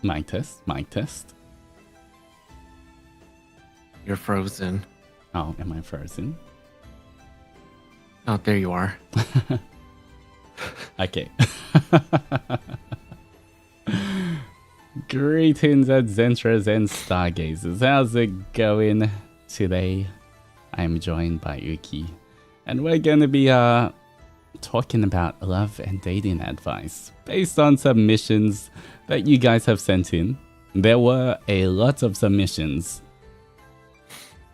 Mic test, mic test. You're frozen. Oh, am I frozen? Oh, there you are. Okay. Greetings at Zentras and Stargazers. How's it going today? I'm joined by Uki, and we're gonna be talking about love and dating advice based on submissions that you guys have sent in. There were a lot of submissions.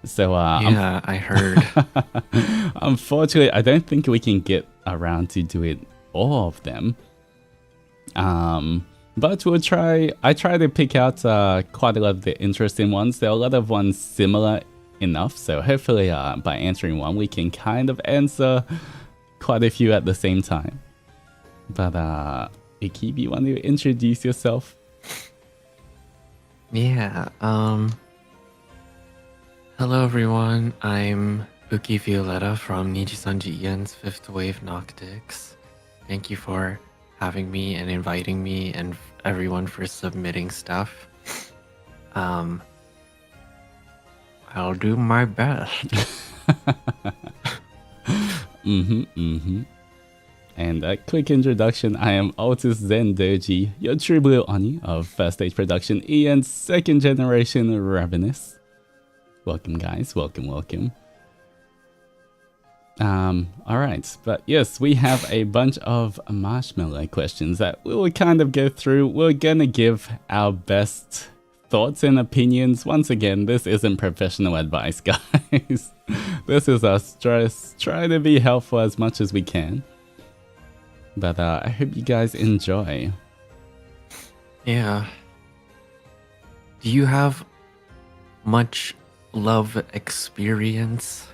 So yeah, I heard. Unfortunately, I don't think we can get around to do it all of them. But we'll try. I try to pick out quite a lot of the interesting ones. There are a lot of ones similar enough, so hopefully by answering one, we can kind of answer quite a few at the same time. But Uki, you want to introduce yourself? Yeah, hello everyone, I'm Uki Violeta from Nijisanji Ian's Fifth Wave Noctics. Thank you for having me and inviting me and everyone for submitting stuff. I'll do my best. And a quick introduction, I am Altus Zendoji, your true blue Oni of First Stage Production Ian's second generation Ravenous. Welcome guys, welcome. Alright, but yes, we have a bunch of marshmallow questions that we will kind of go through. We're gonna give our best thoughts and opinions. Once again, this isn't professional advice, guys. This is us just trying to be helpful as much as we can. But I hope you guys enjoy. Yeah. Do you have much love experience?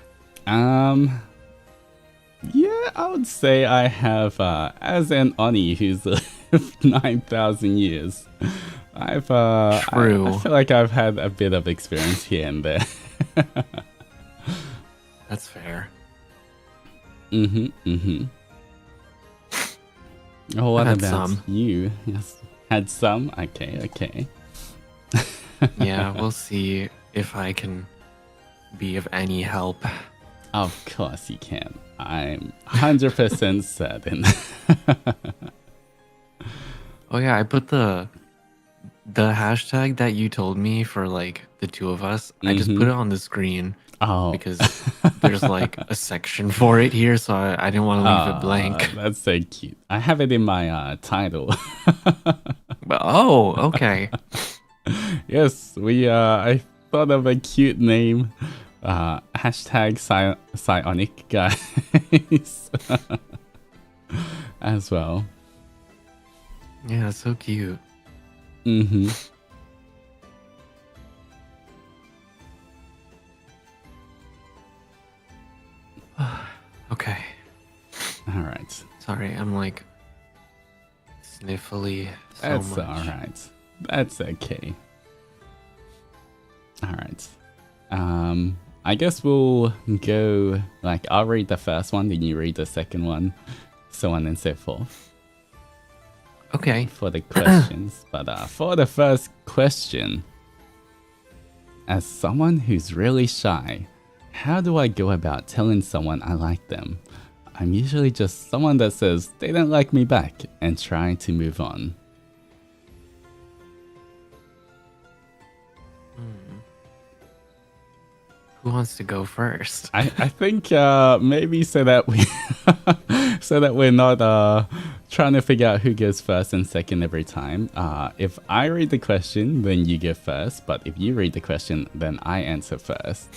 Yeah, I would say I have, as an Oni who's lived 9,000 years, I've, True. I feel like I've had a bit of experience here and there. That's fair. Oh, what I've had about some. you? Yes, had some? Okay. Yeah, we'll see if I can be of any help. Of course you can. I'm 100% certain. Oh yeah, I put the hashtag that you told me for like the two of us. I just put it on the screen. Oh, because there's like a section for it here, so I didn't want to leave it blank. That's so cute. I have it in my title. But oh, okay. Yes, I thought of a cute name. Hashtag psionic guys. As well. Yeah, so cute. Okay. All right. Sorry, I'm like sniffly so That's much. all right. That's okay. All right. I guess we'll go like I'll read the first one, then you read the second one, so on and so forth. Okay. For the questions, but for the first question, as someone who's really shy, how do I go about telling someone I like them? I'm usually just someone that says they don't like me back and trying to move on. Who wants to go first? I think maybe so that we so that we're not trying to figure out who goes first and second every time. If I read the question, then you go first. But if you read the question, then I answer first.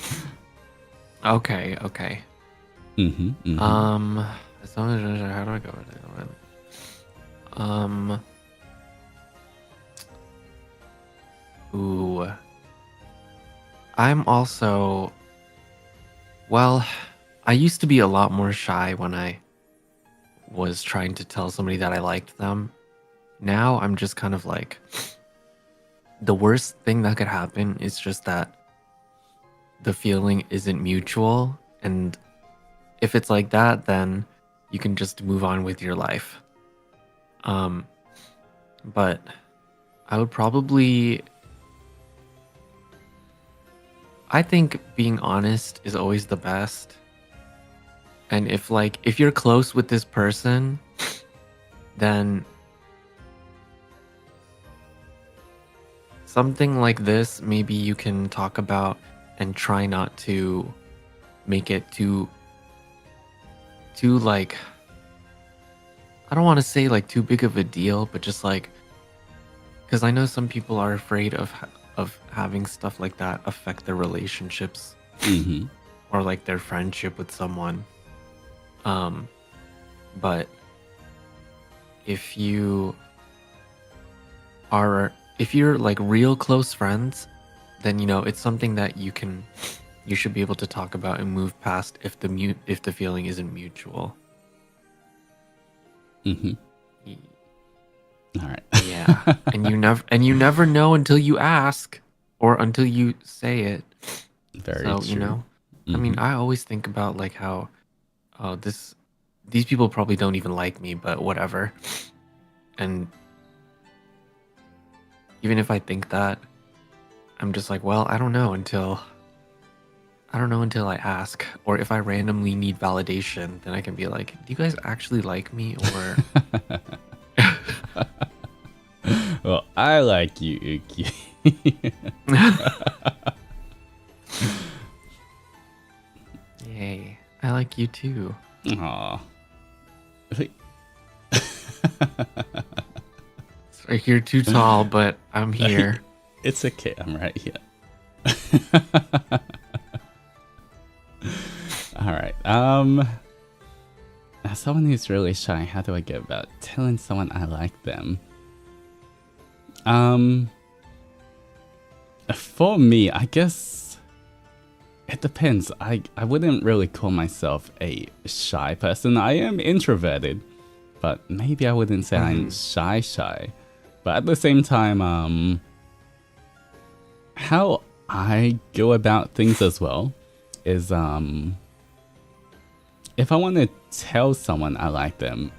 Okay. As long as how do I go with it? Ooh. I'm also, well, I used to be a lot more shy when I was trying to tell somebody that I liked them. Now I'm just kind of like, the worst thing that could happen is just that the feeling isn't mutual. And if it's like that, then you can just move on with your life. But I would probably. I think being honest is always the best. And if you're close with this person, then something like this maybe you can talk about and try not to make it too like, I don't want to say like too big of a deal, but just like, because I know some people are afraid of having stuff like that affect their relationships or like their friendship with someone. But if you're like real close friends, then it's something that you should be able to talk about and move past if the feeling isn't mutual. All right. Yeah, and you never know until you ask or until you say it. Very so, true. I mean, I always think about like how, oh, these people probably don't even like me, but whatever. And even if I think that, I'm just like, well, I don't know until I ask. Or if I randomly need validation, then I can be like, do you guys actually like me? Or well, I like you, Uki. Yay, I like you too. Aw. Sorry, you're too tall, but I'm here. It's okay, I'm right here. Alright, as someone who's really shy, how do I go about telling someone I like them? For me, I guess it depends. I wouldn't really call myself a shy person. I am introverted, but maybe I wouldn't say I'm shy. But at the same time, how I go about things as well is if I want to tell someone I like them,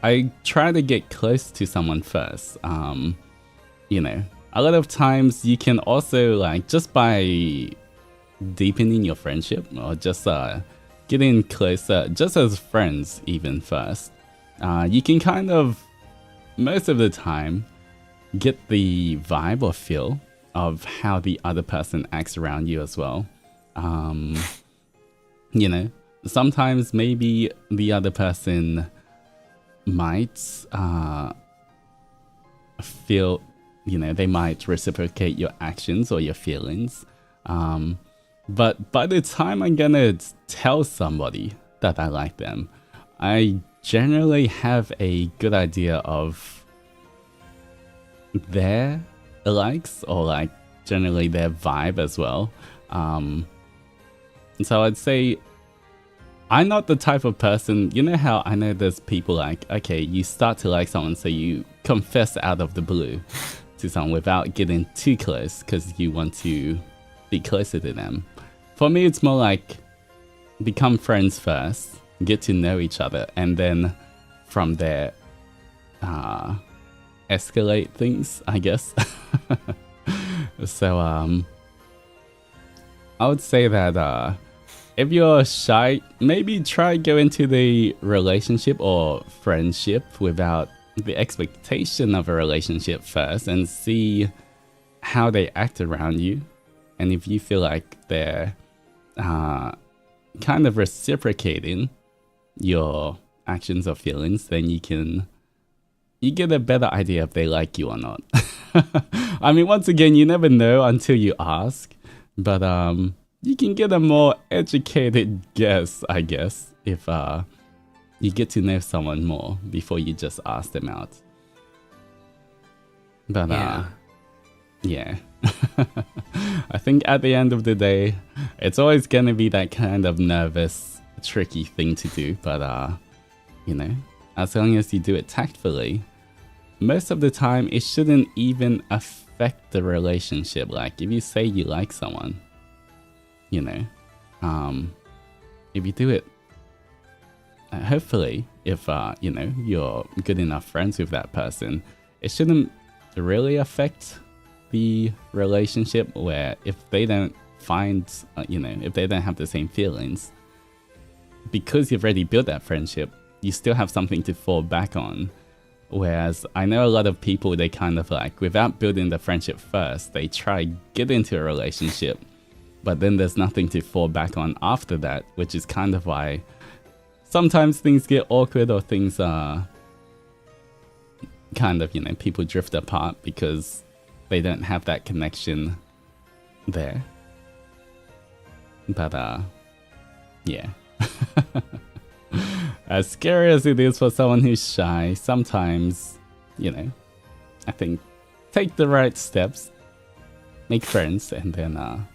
I try to get close to someone first. A lot of times you can also, like, just by deepening your friendship or just getting closer, just as friends even first, you can kind of, most of the time, get the vibe or feel of how the other person acts around you as well. Sometimes maybe the other person might feel, they might reciprocate your actions or your feelings. But by the time I'm gonna tell somebody that I like them, I generally have a good idea of their likes or like generally their vibe as well. So I'd say I'm not the type of person, how I know there's people like, okay, you start to like someone, so you confess out of the blue to someone without getting too close because you want to be closer to them. For me, it's more like become friends first, get to know each other, and then from there, escalate things, I guess. So, I would say that if you're shy, maybe try go into the relationship or friendship without the expectation of a relationship first and see how they act around you. And if you feel like they're kind of reciprocating your actions or feelings, then you get a better idea if they like you or not. I mean, once again, you never know until you ask, but you can get a more educated guess, I guess, if you get to know someone more before you just ask them out. But yeah. I think at the end of the day, it's always gonna be that kind of nervous, tricky thing to do, but as long as you do it tactfully, most of the time it shouldn't even affect the relationship. Like if you say you like someone, if you do it, hopefully if you're good enough friends with that person, it shouldn't really affect the relationship, where if they don't find, if they don't have the same feelings, because you've already built that friendship, you still have something to fall back on. Whereas I know a lot of people, they kind of like, without building the friendship first, they try get into a relationship, but then there's nothing to fall back on after that, which is kind of why sometimes things get awkward, or things are kind of, people drift apart because they don't have that connection there. But yeah. As scary as it is for someone who's shy, sometimes, I think take the right steps, make friends, and then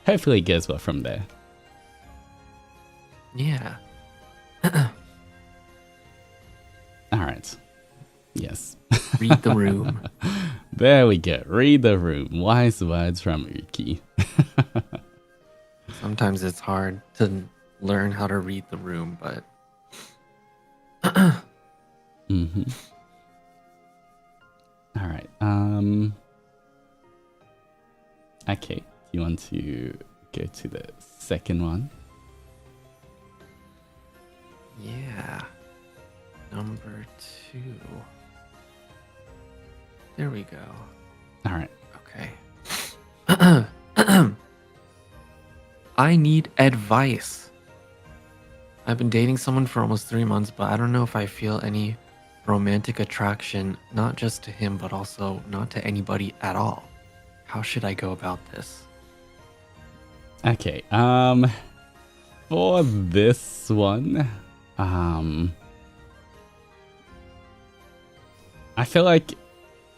hopefully it goes well from there. Yeah. Alright. Yes. Read the room. There we go. Read the room. Wise words from Uki. Sometimes it's hard to learn how to read the room, but... Mm-hmm. Alright. Okay. Do you want to go to the second one? Yeah. Number 2. There we go. Alright. Okay. I need advice. I've been dating someone for almost 3 months, but I don't know if I feel any romantic attraction, not just to him, but also not to anybody at all. How should I go about this? Okay, for this one, I feel like,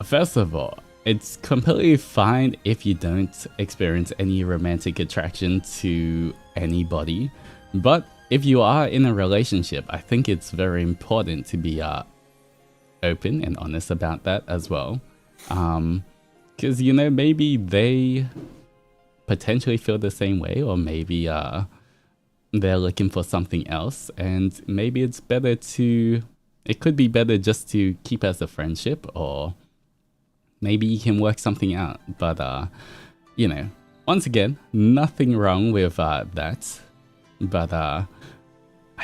first of all, it's completely fine if you don't experience any romantic attraction to anybody, but if you are in a relationship, I think it's very important to be open and honest about that as well. Because, maybe they potentially feel the same way, or maybe they're looking for something else, and maybe it could be better just to keep as a friendship, or maybe you can work something out. But, once again, nothing wrong with that. But I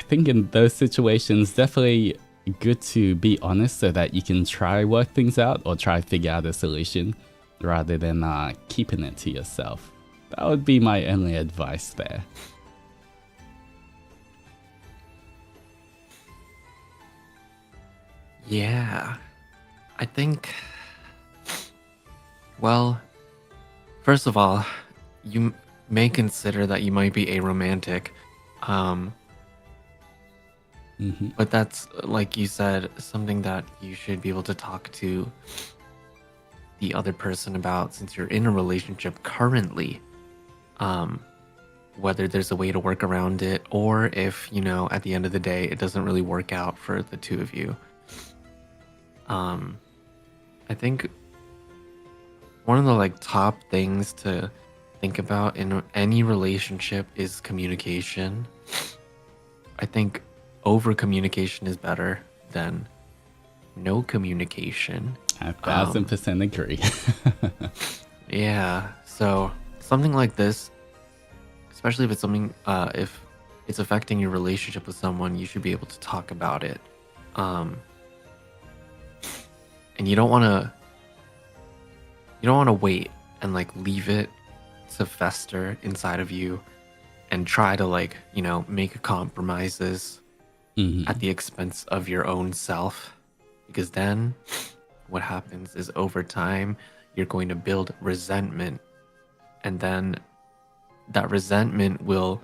think in those situations, definitely good to be honest so that you can try work things out or try figure out a solution rather than keeping it to yourself. That would be my only advice there. Yeah, I think, well, first of all, you may consider that you might be aromantic. But that's, like you said, something that you should be able to talk to the other person about, since you're in a relationship currently. Whether there's a way to work around it, or if, at the end of the day, it doesn't really work out for the two of you. I think one of the top things to think about in any relationship is communication. I think over communication is better than no communication. 1000% agree. Yeah, so something like this, especially if it's something, if it's affecting your relationship with someone, you should be able to talk about it. And you don't want to wait and leave it to fester inside of you and try to make compromises at the expense of your own self, because then what happens is over time you're going to build resentment, and then that resentment will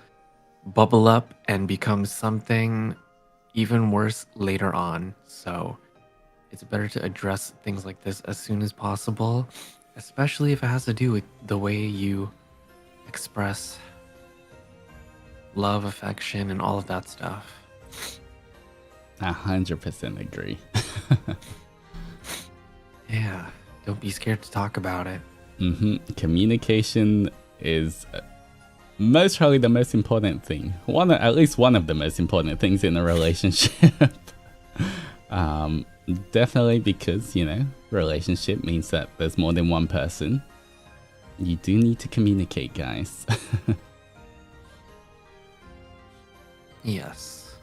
bubble up and become something even worse later on. So it's better to address things like this as soon as possible, especially if it has to do with the way you express love, affection, and all of that stuff. 100% agree. Yeah, don't be scared to talk about it. Communication is most probably the most important thing. At least one of the most important things in a relationship. Definitely because, you know, relationship means that there's more than one person. You do need to communicate, guys. Yes.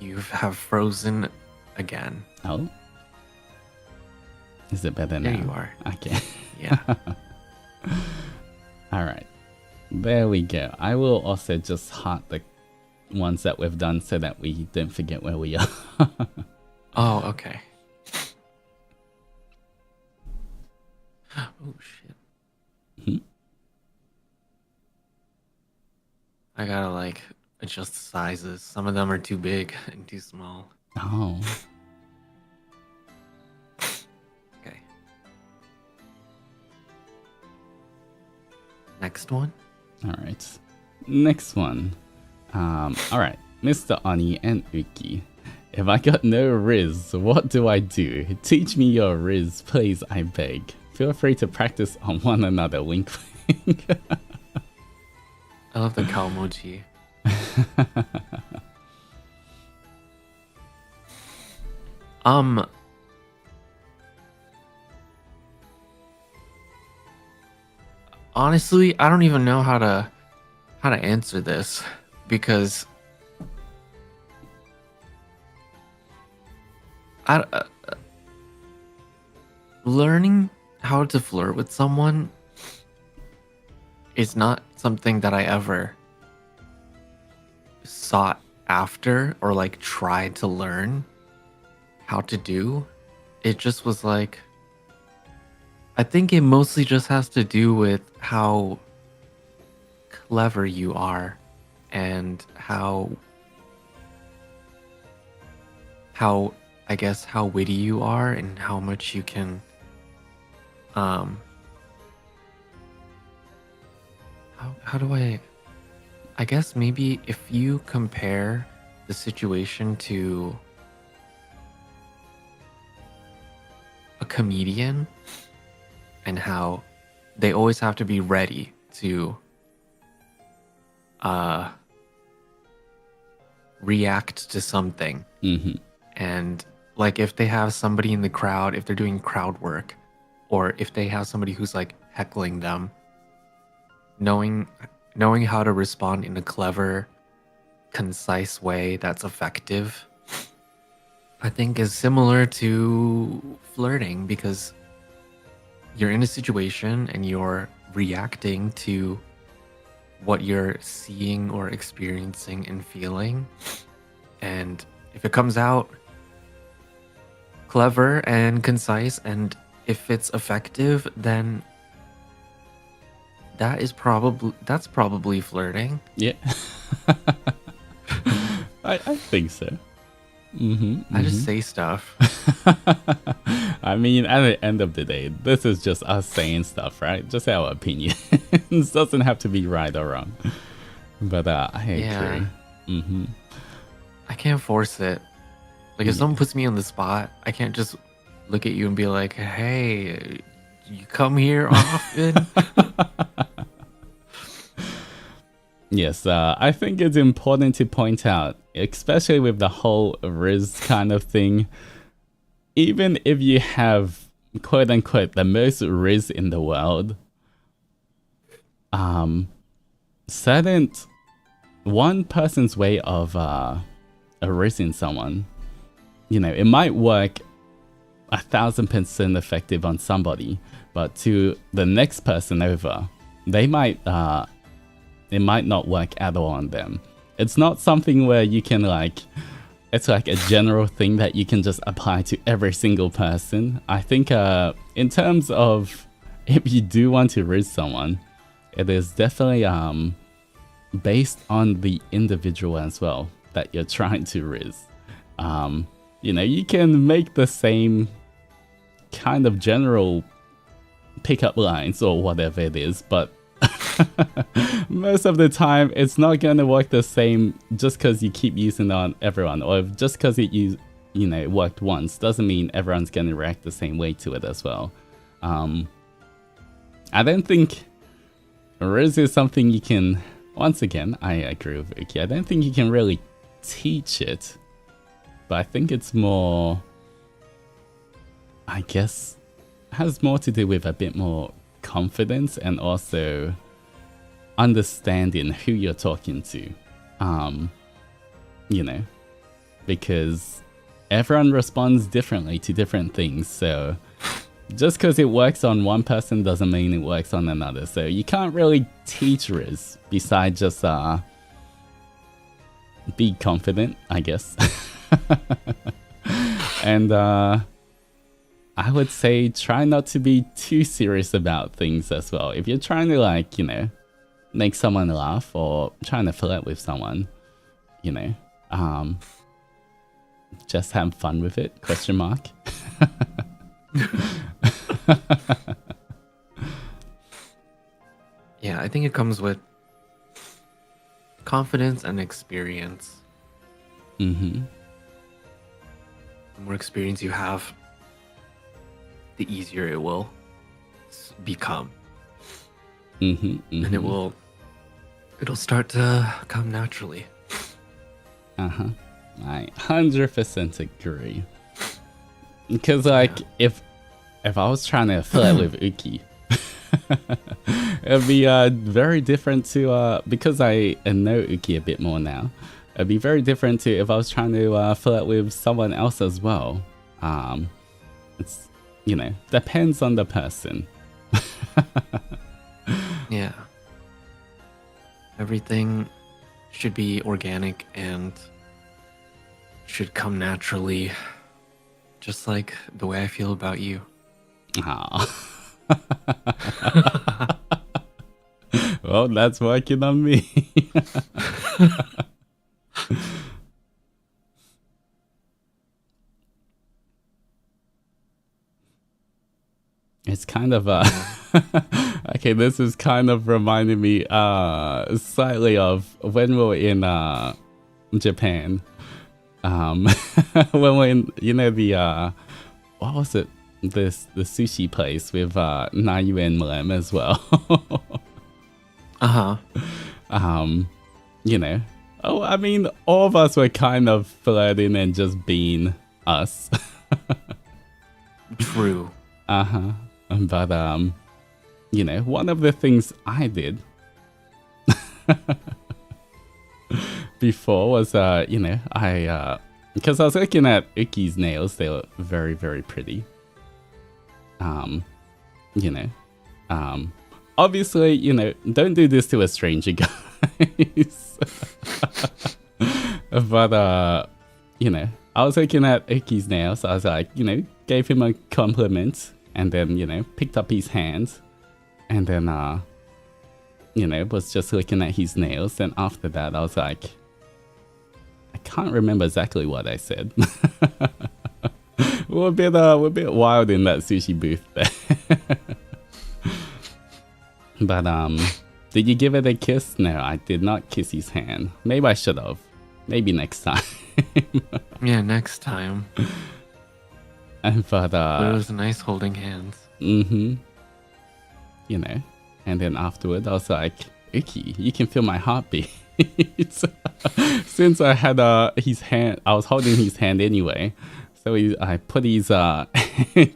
You have frozen again. Oh? Is it better now? There you are. Okay. Yeah. Alright. There we go. I will also just heart the ones that we've done so that we don't forget where we are. Oh, okay. Oh, shit. I gotta, like, adjust the sizes. Some of them are too big and too small. Oh. Okay. Next one? Alright. Next one. Alright. Mr. Oni and Uki. If I got no rizz, what do I do? Teach me your rizz, please, I beg. Feel free to practice on one another, wink wink. I love the cow emoji. Honestly, I don't even know how to answer this because learning how to flirt with someone is not something that I ever sought after or like tried to learn how to do. It just was like, I think it mostly just has to do with how clever you are and how I guess how witty you are and how much you can how do I guess maybe if you compare the situation to a comedian and how they always have to be ready to react to something. And like if they have somebody in the crowd, if they're doing crowd work, or if they have somebody who's like heckling them, knowing how to respond in a clever, concise way that's effective, I think is similar to flirting, because you're in a situation and you're reacting to what you're seeing or experiencing and feeling. And if it comes out clever and concise, and if it's effective, then that's probably flirting. Yeah. I think so. I just say stuff. I mean, at the end of the day, this is just us saying stuff, right? Just our opinion. It doesn't have to be right or wrong. But I agree. I can't force it. Like if someone puts me on the spot, I can't just look at you and be like, hey, you come here often? Yes, I think it's important to point out, especially with the whole rizz kind of thing, even if you have, quote unquote, the most rizz in the world, certain one person's way of rizzing someone, you know, it might work 1,000% effective on somebody, but to the next person over, they might it might not work at all on them. It's not something where you can like, it's like a general thing that you can just apply to every single person. I think in terms of if you do want to rizz someone, it is definitely based on the individual as well that you're trying to rizz. You know, you can make the same kind of general pickup lines or whatever it is, but most of the time it's not going to work the same just because you keep using it on everyone, or just because it worked once doesn't mean everyone's going to react the same way to it as well. I don't think rizz is something you can, once again, I agree with Uki, I don't think you can really teach it, but I think it's more I guess, has more to do with a bit more confidence and also understanding who you're talking to. You know, because everyone responds differently to different things. So just because it works on one person doesn't mean it works on another. So you can't really teach rizz besides just be confident, I guess. And I would say try not to be too serious about things as well. If you're trying to, like, you know, make someone laugh or trying to flirt with someone, you know, just have fun with it, question mark. Yeah, I think it comes with confidence and experience. Mm-hmm. The more experience you have, the easier it will become. Mm-hmm, mm-hmm. And it'll start to come naturally. Uh-huh. I 100% agree. Because, like, Yeah. if I was trying to flirt with Uki, it'd be very different to, because I know Uki a bit more now, it'd be very different to if I was trying to flirt with someone else as well. It's, you know, depends on the person. Yeah. Everything should be organic and should come naturally, just like the way I feel about you. Well, that's working on me. It's kind of okay, this is kind of reminding me slightly of when we were in Japan. When we're in, you know, the what was it? The sushi place with Nayu and Mlem as well. You know. Oh, I mean, all of us were kind of flirting and just being us. True. But you know, one of the things I did before was you know, I because I was looking at Uki's nails, they were very, very pretty. You know, obviously, you know, don't do this to a stranger, guys. But you know, I was looking at Uki's nails. I was like, you know, gave him a compliment, and then, you know, picked up his hands, and then you know, was just looking at his nails. And after that, I was like, I can't remember exactly what I said. we're a bit wild in that sushi booth there. But did you give it a kiss? No, I did not kiss his hand. Maybe I should have. Maybe next time. Yeah, next time. But it was nice holding hands. Mm-hmm. You know, and then afterward, I was like, Uki, you can feel my heartbeat. Since I had his hand, I was holding his hand anyway. So I put his hand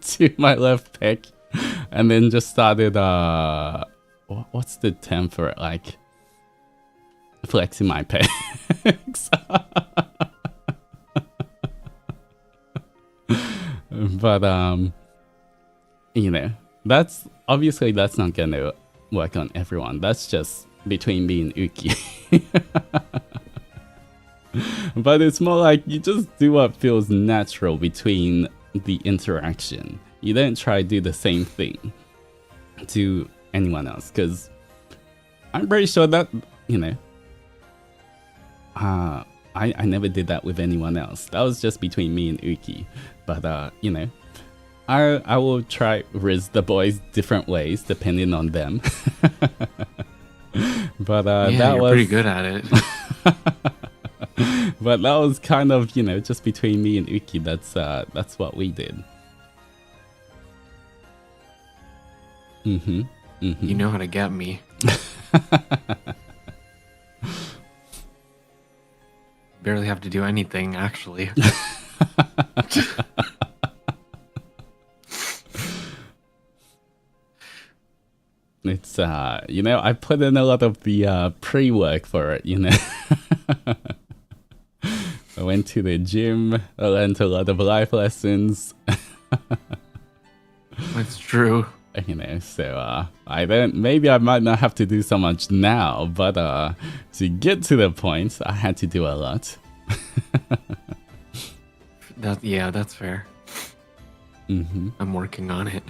to my left pec, and then just started what's the term for it? Like flexing my pecs. But you know, that's obviously that's not gonna work on everyone. That's just between me and Uki. But it's more like you just do what feels natural between the interaction. You don't try to do the same thing to anyone else, because I'm pretty sure that, you know, I never did that with anyone else. That was just between me and Uki. But you know, I will try rizz the boys different ways depending on them. But yeah, that you're was pretty good at it. But that was kind of, you know, just between me and Uki. That's what we did. You know how to get me. Barely have to do anything, actually. It's you know, I put in a lot of the pre-work for it, you know. I went to the gym, I learned a lot of life lessons. That's true. You know, so maybe I might not have to do so much now, but to get to the point, I had to do a lot. Yeah, that's fair. I'm working on it.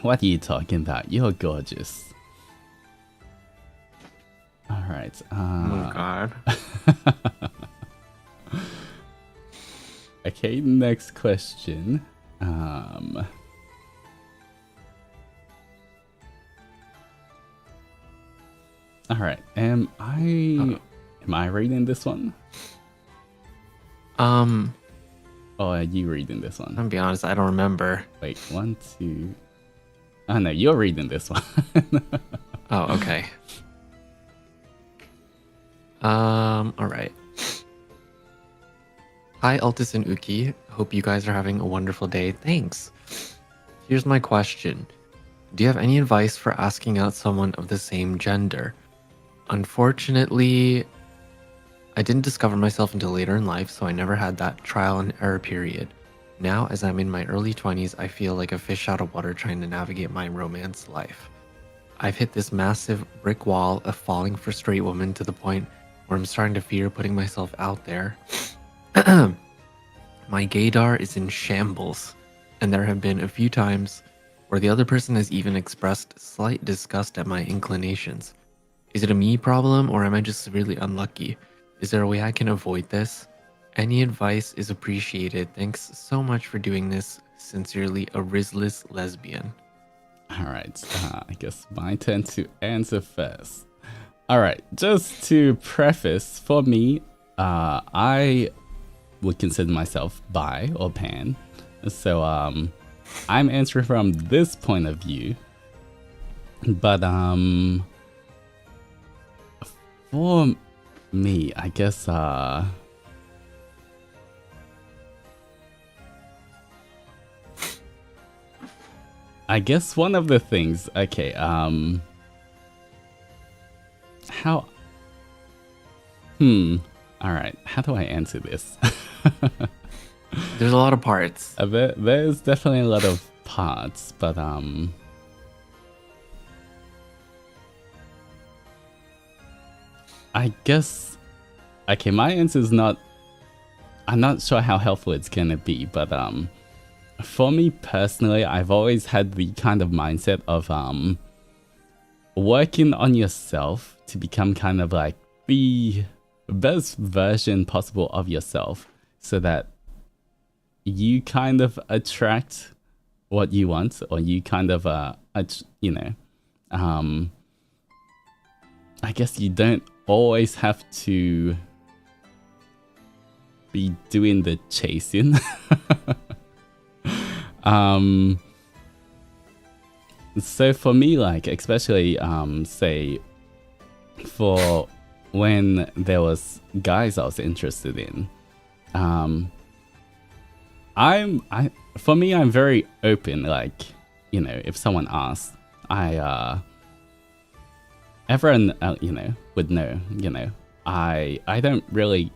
What are you talking about? You're gorgeous. All right. Oh God. Okay, next question. All right. Am I reading this one? Or are you reading this one? I'll be honest, I don't remember. Wait, 1, 2. Oh no, you're reading this one. Oh, okay. All right. Hi, Altus and Uki. Hope you guys are having a wonderful day. Thanks. Here's my question. Do you have any advice for asking out someone of the same gender? Unfortunately, I didn't discover myself until later in life, so I never had that trial and error period. Now, as I'm in my early 20s, I feel like a fish out of water trying to navigate my romance life. I've hit this massive brick wall of falling for straight women to the point where I'm starting to fear putting myself out there. My gaydar is in shambles, and there have been a few times where the other person has even expressed slight disgust at my inclinations. Is it a me problem, or am I just severely unlucky? Is there a way I can avoid this? Any advice is appreciated. Thanks so much for doing this. Sincerely, a rizzless lesbian. Alright, I guess my turn to answer first. Alright, just to preface, for me, I would consider myself bi or pan. So, I'm answering from this point of view. But, for me, I guess, one of the things, okay, alright, how do I answer this? There's a lot of parts. There's definitely a lot of parts, but, I guess, okay, my answer is not, I'm not sure how helpful it's gonna be, but, for me personally, I've always had the kind of mindset of working on yourself to become kind of like the best version possible of yourself, so that you kind of attract what you want, or you kind of you know, I guess you don't always have to be doing the chasing. So for me, like, especially, say, for when there was guys I was interested in, for me, I'm very open, like, you know, if someone asks, everyone, you know, would know, you know, I don't really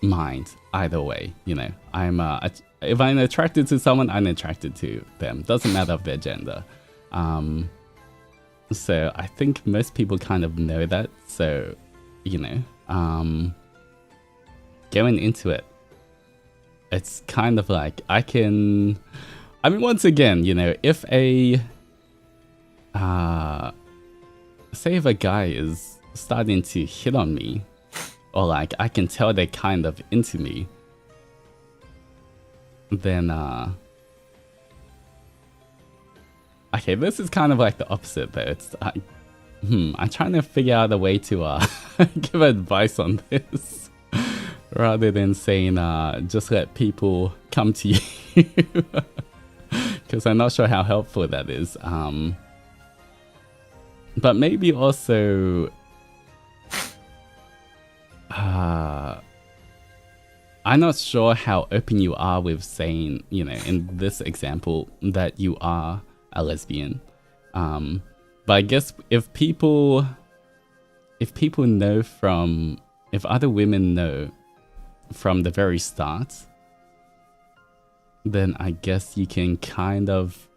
mind either way, you know. If I'm attracted to someone, I'm attracted to them. Doesn't matter of their gender. So I think most people kind of know that. So, you know, going into it, it's kind of like I mean, once again, you know, if say if a guy is starting to hit on me, or like I can tell they're kind of into me, then okay, this is kind of like the opposite though. It's I'm trying to figure out a way to give advice on this rather than saying just let people come to you, because I'm not sure how helpful that is. But maybe also I'm not sure how open you are with saying, you know, in this example, that you are a lesbian. But I guess if other women know from the very start, then I guess you can kind of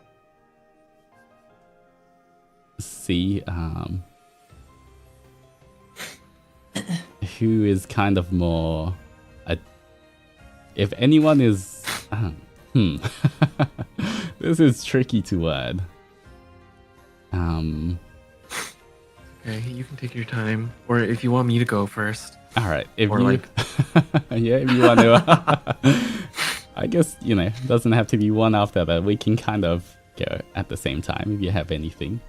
see who is kind of more if anyone is this is tricky to word. Okay, you can take your time, or if you want me to go first. All right, if or you like yeah, if you want to I guess, you know, it doesn't have to be one after that. We can kind of go at the same time if you have anything.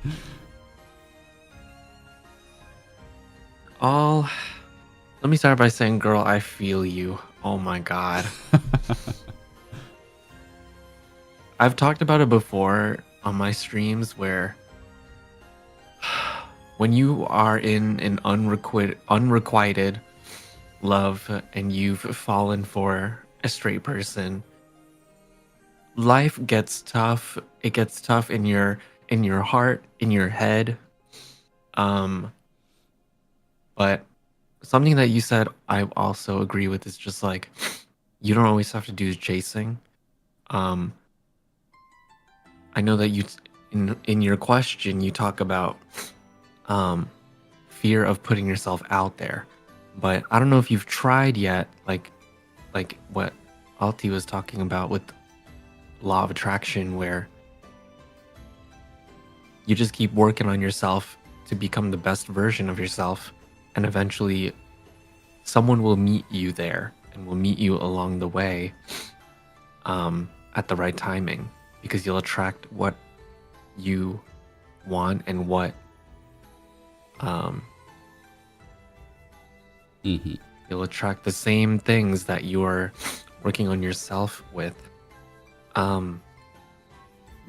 Let me start by saying, girl, I feel you. Oh my god. I've talked about it before on my streams where when you are in an unrequited love and you've fallen for a straight person, life gets tough. It gets tough in your heart, in your head. But something that you said I also agree with is just like you don't always have to do chasing. I know that you in your question you talk about fear of putting yourself out there, but I don't know if you've tried yet, like what Alti was talking about with law of attraction, where you just keep working on yourself to become the best version of yourself, and eventually someone will meet you there and will meet you along the way at the right timing, because you'll attract what you want and what you'll attract the same things that you're working on yourself with.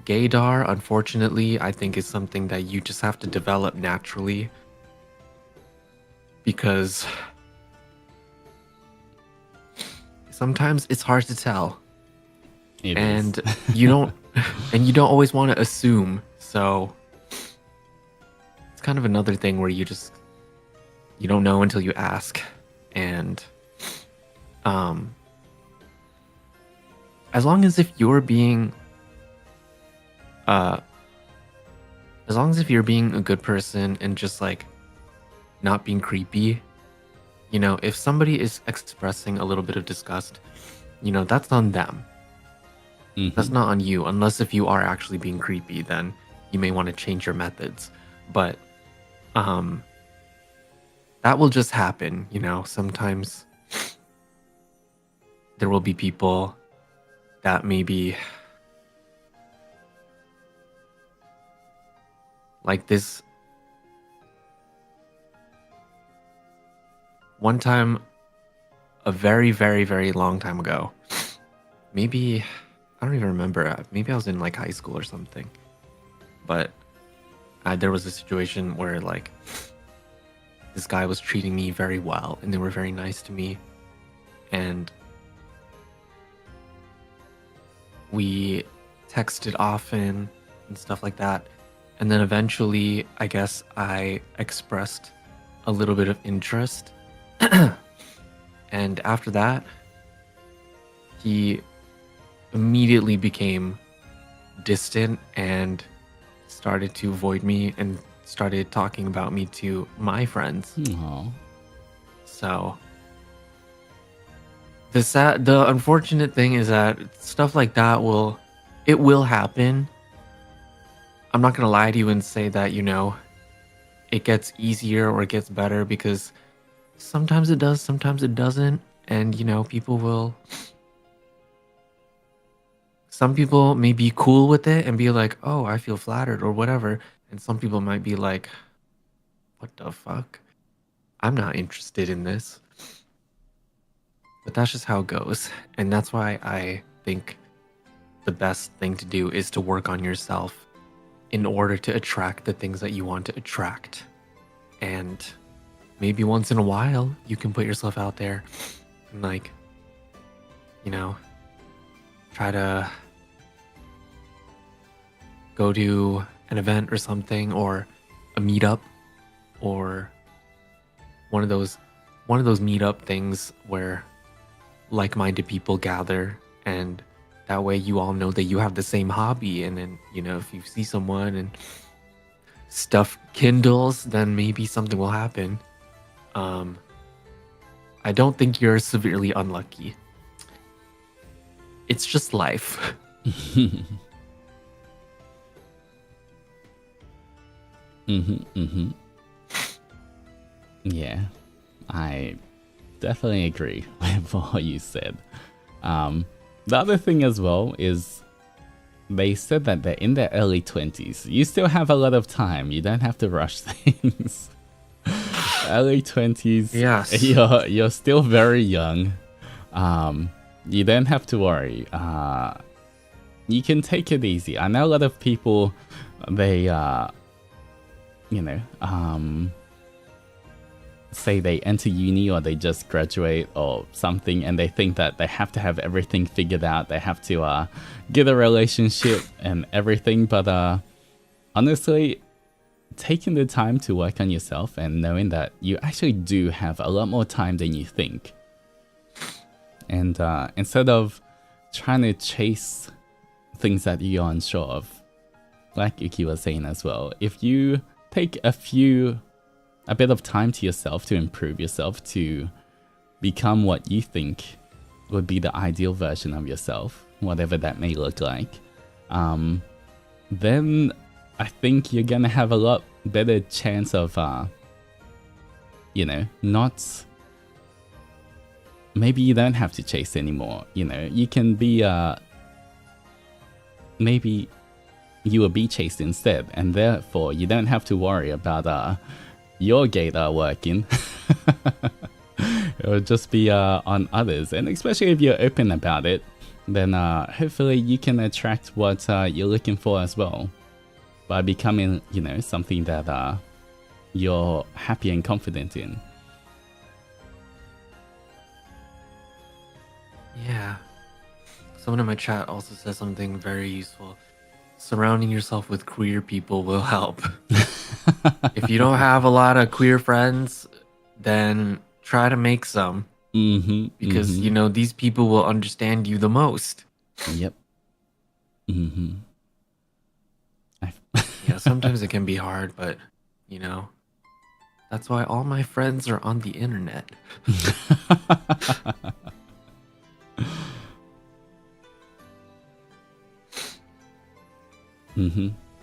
Gaydar, unfortunately, I think is something that you just have to develop naturally, because sometimes it's hard to tell. You don't always want to assume. So it's kind of another thing where you don't know until you ask. And as long as if you're being a good person and just like not being creepy, you know, if somebody is expressing a little bit of disgust, you know, that's on them. That's not on you, unless if you are actually being creepy, then you may want to change your methods. But that will just happen, you know. Sometimes there will be people that maybe like this. One time, a very, very, very long time ago, maybe, I don't even remember, maybe I was in like high school or something, but there was a situation where like this guy was treating me very well and they were very nice to me, and we texted often and stuff like that. And then eventually, I guess I expressed a little bit of interest. And after that, he immediately became distant and started to avoid me and started talking about me to my friends. Aww. So the unfortunate thing is that stuff like that will happen. I'm not gonna lie to you and say that, you know, it gets easier or it gets better, because sometimes it does, sometimes it doesn't. And, you know, some people may be cool with it and be like, oh, I feel flattered or whatever. And some people might be like, what the fuck? I'm not interested in this. But that's just how it goes. And that's why I think the best thing to do is to work on yourself in order to attract the things that you want to attract. And maybe once in a while, you can put yourself out there and like you know, try to go to an event or something, or a meetup, or one of those meetup things where like-minded people gather, and that way you all know that you have the same hobby. And then, you know, if you see someone and stuff kindles, then maybe something will happen. I don't think you're severely unlucky. It's just life. Yeah, I definitely agree with what you said. The other thing as well is they said that they're in their early 20s. You still have a lot of time. You don't have to rush things. Early 20s. Yes. You're still very young. You don't have to worry. You can take it easy. I know a lot of people, they say they enter uni or they just graduate or something, and they think that they have to have everything figured out. They have to get a relationship and everything. But honestly, taking the time to work on yourself and knowing that you actually do have a lot more time than you think. And instead of trying to chase things that you're unsure of, like Uki was saying as well, if you take a bit of time to yourself to improve yourself, to become what you think would be the ideal version of yourself, whatever that may look like, then I think you're gonna have a lot better chance of, not... Maybe you don't have to chase anymore, you can be, maybe you will be chased instead, and therefore you don't have to worry about, your gator working. It will just be on others, and especially if you're open about it, then hopefully you can attract what you're looking for as well, by becoming, something that you're happy and confident in. Yeah. Someone in my chat also says something very useful. Surrounding yourself with queer people will help. If you don't have a lot of queer friends, then try to make some. Because, these people will understand you the most. Yep. Yeah, sometimes it can be hard, but, that's why all my friends are on the internet.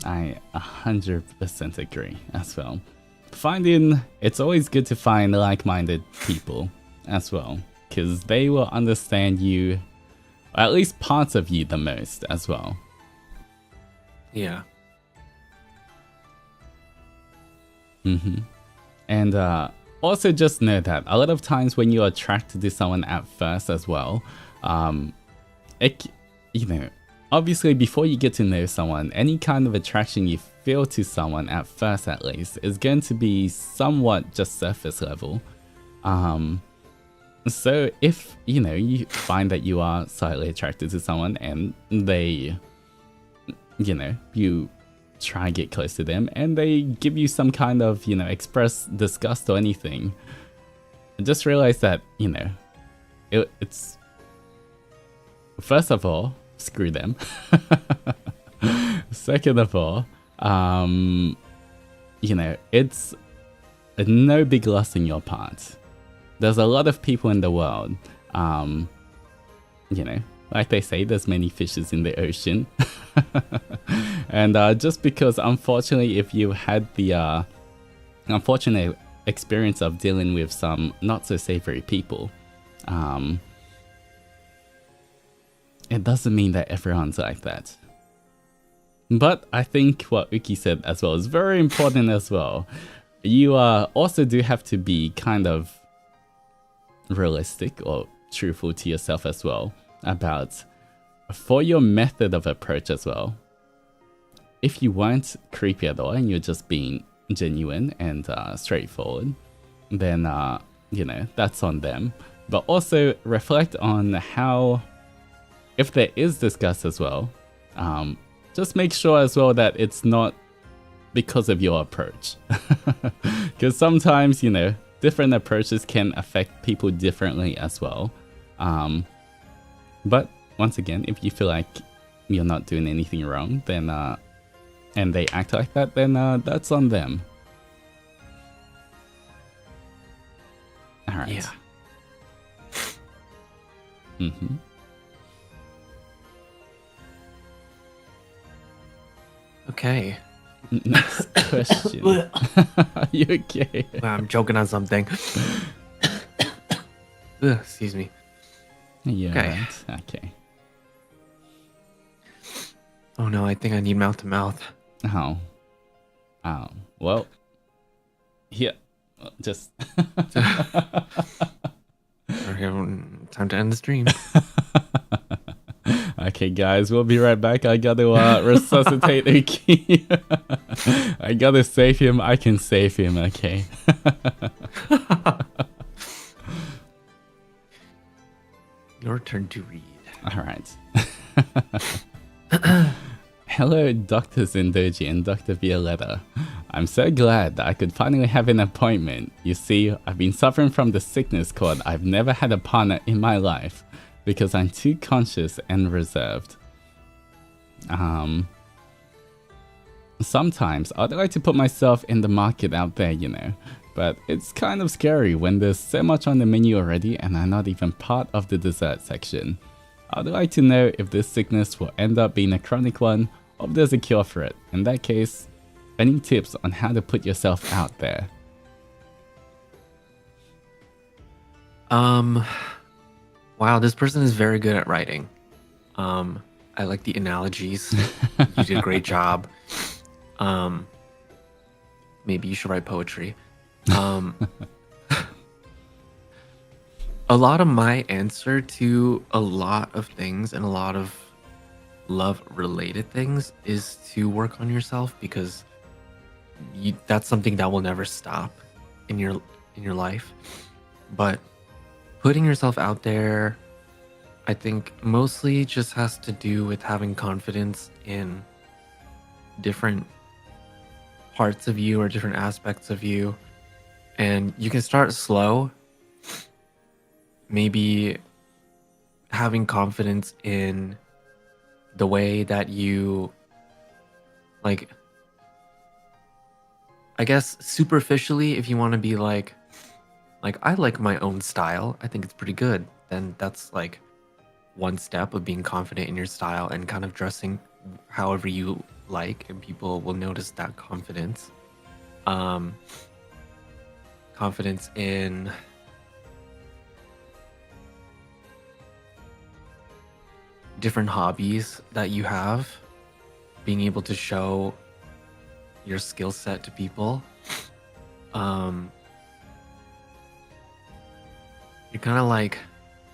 I 100% agree as well. It's always good to find like-minded people as well, because they will understand you, or at least parts of you, the most as well. Yeah. And also just know that a lot of times when you're attracted to someone at first as well, obviously before you get to know someone, any kind of attraction you feel to someone at first at least is going to be somewhat just surface level. So if, you find that you are slightly attracted to someone and they, you try and get close to them and they give you some kind of, express disgust or anything, just realize that, it's... First of all, screw them. Second of all, it's no big loss on your part. There's a lot of people in the world, like they say, there's many fishes in the ocean. And just because, unfortunately, if you had the unfortunate experience of dealing with some not so savory people, it doesn't mean that everyone's like that. But I think what Uki said as well is very important as well. You also do have to be kind of realistic or truthful to yourself as well about, for your method of approach as well. If you weren't creepy at all and you're just being genuine and straightforward, then, that's on them. but also reflect on how, if there is disgust as well, just make sure as well that it's not because of your approach. Because sometimes, you know, different approaches can affect people differently as well. But once again, if you feel like you're not doing anything wrong, then and they act like that, then that's on them. All right. Yeah. Mm-hmm. Okay. Next question. Are you okay? I'm choking on something. Excuse me. Yeah. Okay. Right. Okay. Oh no, I think I need mouth to mouth. Oh. Well. Here. Just. Time to end the stream. Okay, guys, we'll be right back. I gotta resuscitate Uki. I gotta save him. I can save him, okay? Your turn to read. Alright. Hello, Dr. Zendoji and Dr. Violeta. I'm so glad that I could finally have an appointment. You see, I've been suffering from the sickness called I've never had a partner in my life because I'm too conscious and reserved. Sometimes I'd like to put myself in the market out there, you know, but it's kind of scary when there's so much on the menu already and I'm not even part of the dessert section. I'd like to know if this sickness will end up being a chronic one or if there's a cure for it. In that case, any tips on how to put yourself out there? Wow, this person is very good at writing. I like the analogies. You did a great job. Maybe you should write poetry. A lot of my answer to a lot of things and a lot of love related things is to work on yourself, because that's something that will never stop in your life. But putting yourself out there, I think mostly just has to do with having confidence in different parts of you or different aspects of you. And you can start slow. Maybe having confidence in the way that you, like, I guess superficially, if you want to be like I like my own style, I think it's pretty good, then that's like one step of being confident in your style and kind of dressing however you like, and people will notice that confidence. Confidence in different hobbies that you have, being able to show your skill set to people. You're kind of like,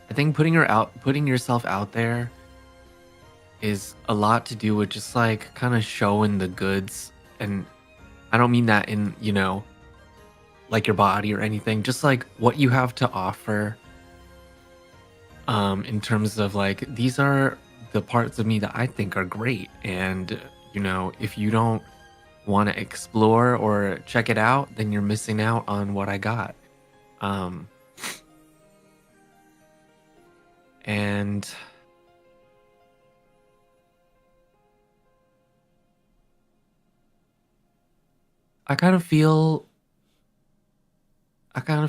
I think putting yourself out there is a lot to do with just like kind of showing the goods. And I don't mean that in, you know, like your body or anything, just like what you have to offer. In terms of like, these are the parts of me that I think are great. And, you know, if you don't want to explore or check it out, then you're missing out on what I got. And I kind of feel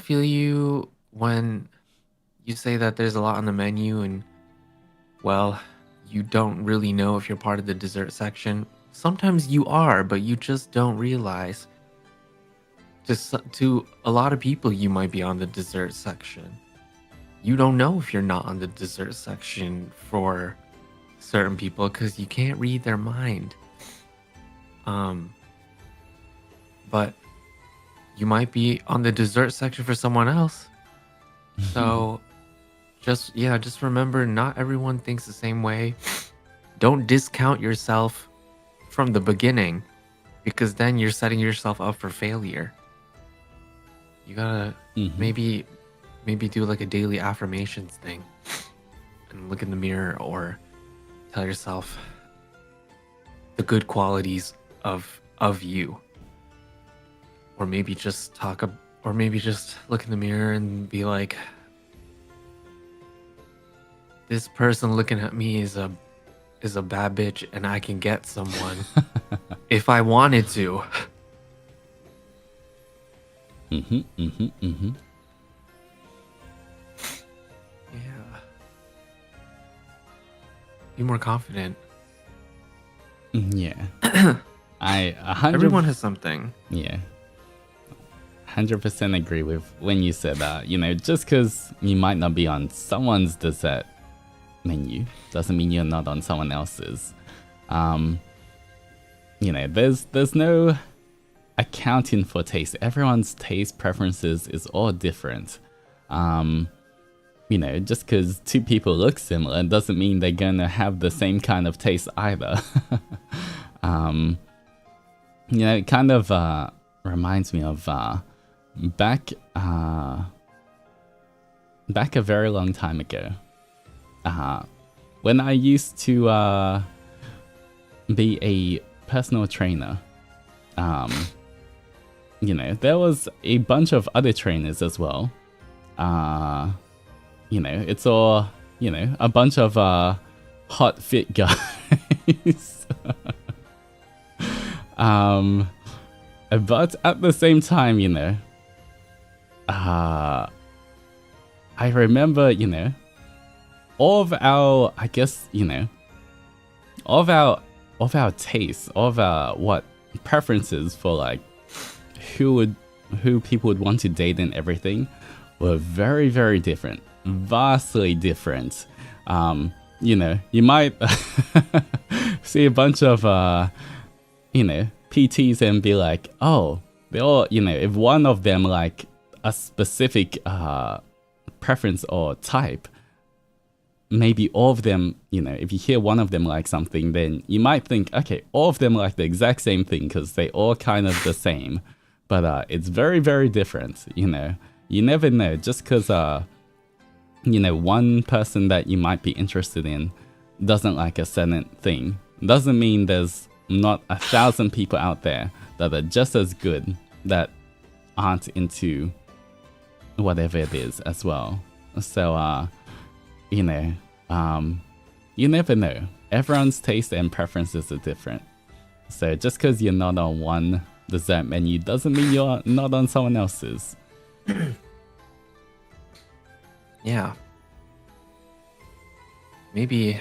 you when you say that there's a lot on the menu and, well, you don't really know if you're part of the dessert section. Sometimes you are, but you just don't realize. Just to a lot of people, you might be on the dessert section. You don't know if you're not on the dessert section for certain people because you can't read their mind. But you might be on the dessert section for someone else. So just remember, not everyone thinks the same way. Don't discount yourself from the beginning, because then you're setting yourself up for failure. You gotta maybe maybe do like a daily affirmations thing and look in the mirror or tell yourself the good qualities of you. Or maybe just or maybe just look in the mirror and be like, this person looking at me is a bad bitch and I can get someone if I wanted to. Mm-hmm. Yeah. Be more confident. Yeah. Everyone has something. Yeah. 100% agree with when you said that. You know, just because you might not be on someone's dessert menu doesn't mean you're not on someone else's. You know, there's no accounting for taste. Everyone's taste preferences is all different. You know, just because two people look similar doesn't mean they're gonna have the same kind of taste either. You know, it kind of reminds me of back a very long time ago, when I used to be a personal trainer. You know, there was a bunch of other trainers as well. You know, it's all, you know, a bunch of hot fit guys. But at the same time, you know, I remember, you know, all of our, I guess, you know, all of our tastes, all of our what preferences for like who people would want to date and everything were very, very different, vastly different. You know, you might see a bunch of you know, PTs and be like, oh, they all, you know, if one of them like a specific preference or type, maybe all of them, you know, if you hear one of them like something, then you might think, okay, all of them like the exact same thing because they all kind of the same. But it's very, very different, you know. You never know, just because, you know, one person that you might be interested in doesn't like a certain thing, doesn't mean there's not 1,000 people out there that are just as good that aren't into whatever it is as well. So, you know, you never know. Everyone's taste and preferences are different. So just because you're not on one dessert menu doesn't mean you're not on someone else's. Yeah. Maybe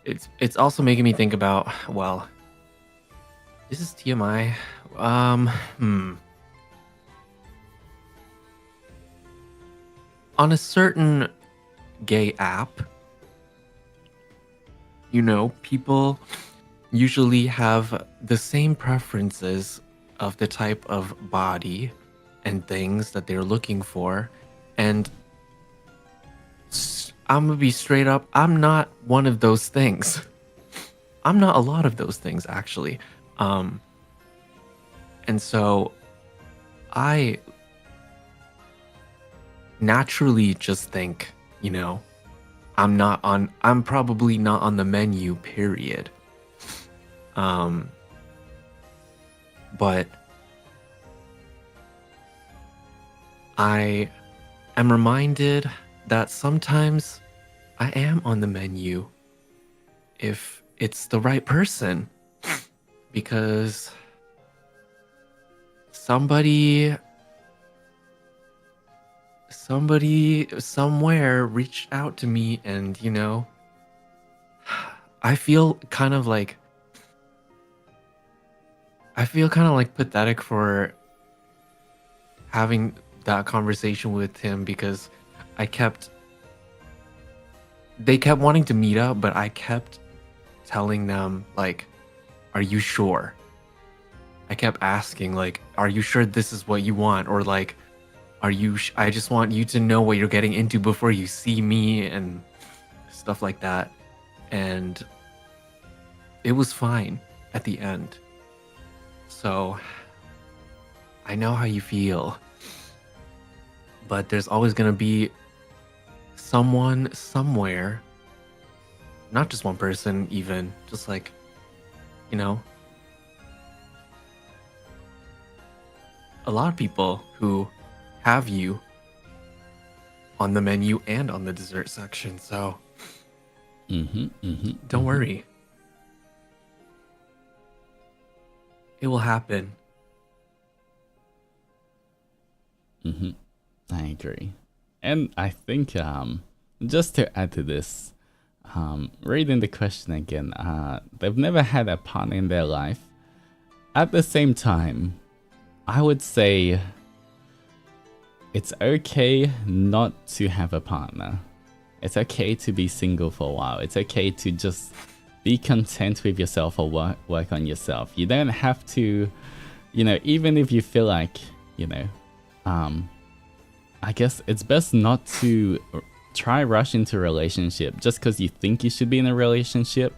it's also making me think about, well, this is TMI. On a certain gay app, you know, people usually have the same preferences of the type of body and things that they're looking for. And I'm gonna be straight up, I'm not one of those things. I'm not a lot of those things, actually. And so I naturally just think, you know, I'm probably not on the menu, period. But I am reminded that sometimes I am on the menu if it's the right person, because somebody somewhere reached out to me, and you know, I feel kind of like pathetic for having that conversation with him, because they kept wanting to meet up, but I kept telling them, like, are you sure? I kept asking, like, are you sure this is what you want? Or like, I just want you to know what you're getting into before you see me, and stuff like that. And it was fine at the end. So I know how you feel. but there's always going to be someone somewhere, not just one person, even just like, you know, a lot of people who have you on the menu and on the dessert section. So don't worry. It will happen. I agree. And I think just to add to this, reading the question again, they've never had a partner in their life. At the same time, I would say it's okay not to have a partner. It's okay to be single for a while. It's okay to just be content with yourself or work on yourself. You don't have to, you know, even if you feel like, you know, I guess it's best not to try rush into a relationship just because you think you should be in a relationship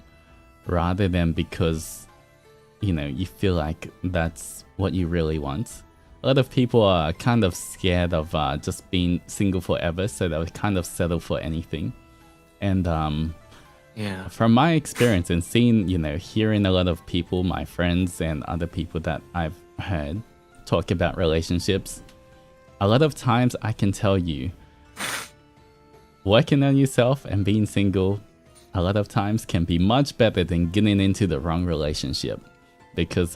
rather than because, you know, you feel like that's what you really want. A lot of people are kind of scared of just being single forever, so they'll kind of settle for anything. And yeah, from my experience and seeing, you know, hearing a lot of people, my friends and other people that I've heard talk about relationships, a lot of times I can tell you, working on yourself and being single a lot of times can be much better than getting into the wrong relationship, because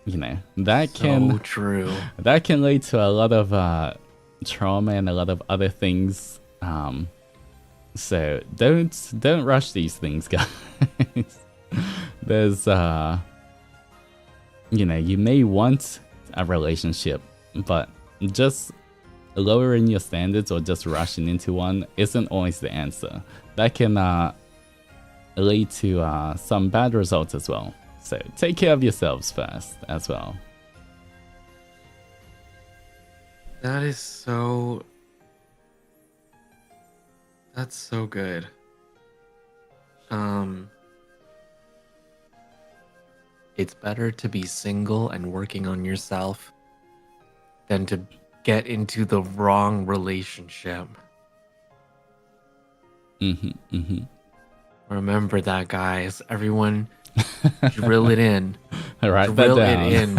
you know, that can lead to a lot of trauma and a lot of other things. So don't rush these things, guys. There's you know, you may want a relationship, but just lowering your standards or just rushing into one isn't always the answer. That can lead to some bad results as well. So take care of yourselves first as well. that's so good. It's better to be single and working on yourself than to get into the wrong relationship. Remember that, guys. Everyone, drill it in. Write drill that down. it in.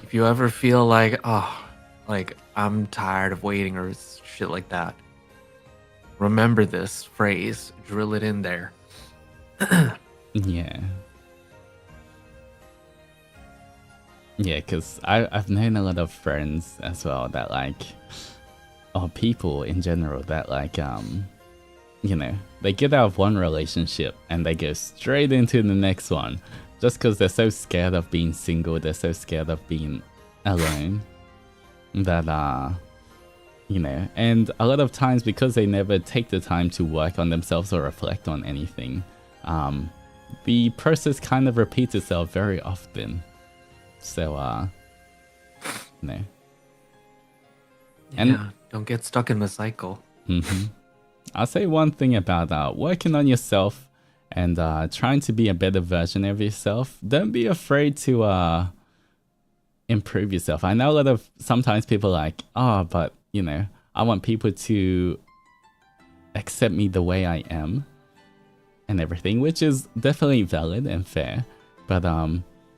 If you ever feel like, oh, like I'm tired of waiting or shit like that, remember this phrase. Drill it in there. Yeah. Yeah, because I've known a lot of friends as well that like, or people in general that like, you know, they get out of one relationship and they go straight into the next one just because they're so scared of being single, they're so scared of being alone that, you know, and a lot of times because they never take the time to work on themselves or reflect on anything, the process kind of repeats itself very often. So, you know. Yeah, don't get stuck in the cycle. I'll say one thing about working on yourself and trying to be a better version of yourself. Don't be afraid to improve yourself. I know a lot of sometimes people are like, oh, but you know, I want people to accept me the way I am and everything, which is definitely valid and fair. But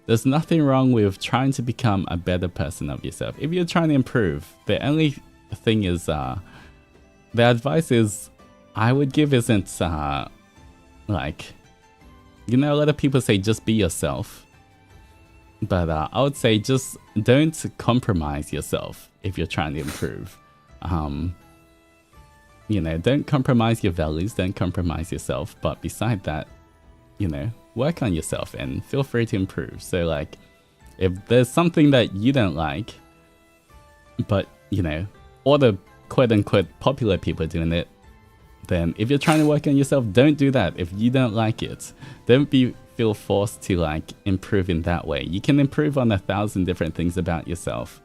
there's nothing wrong with trying to become a better person of yourself. If you're trying to improve, the only thing is, the advice is I would give isn't like, you know, a lot of people say just be yourself. But I would say just don't compromise yourself if you're trying to improve. You know, don't compromise your values, don't compromise yourself. But beside that, you know, work on yourself and feel free to improve. So like, if there's something that you don't like, but you know, all the quote unquote popular people are doing it, then if you're trying to work on yourself, don't do that. If you don't like it, don't feel forced to like improve in that way. You can improve on 1,000 different things about yourself.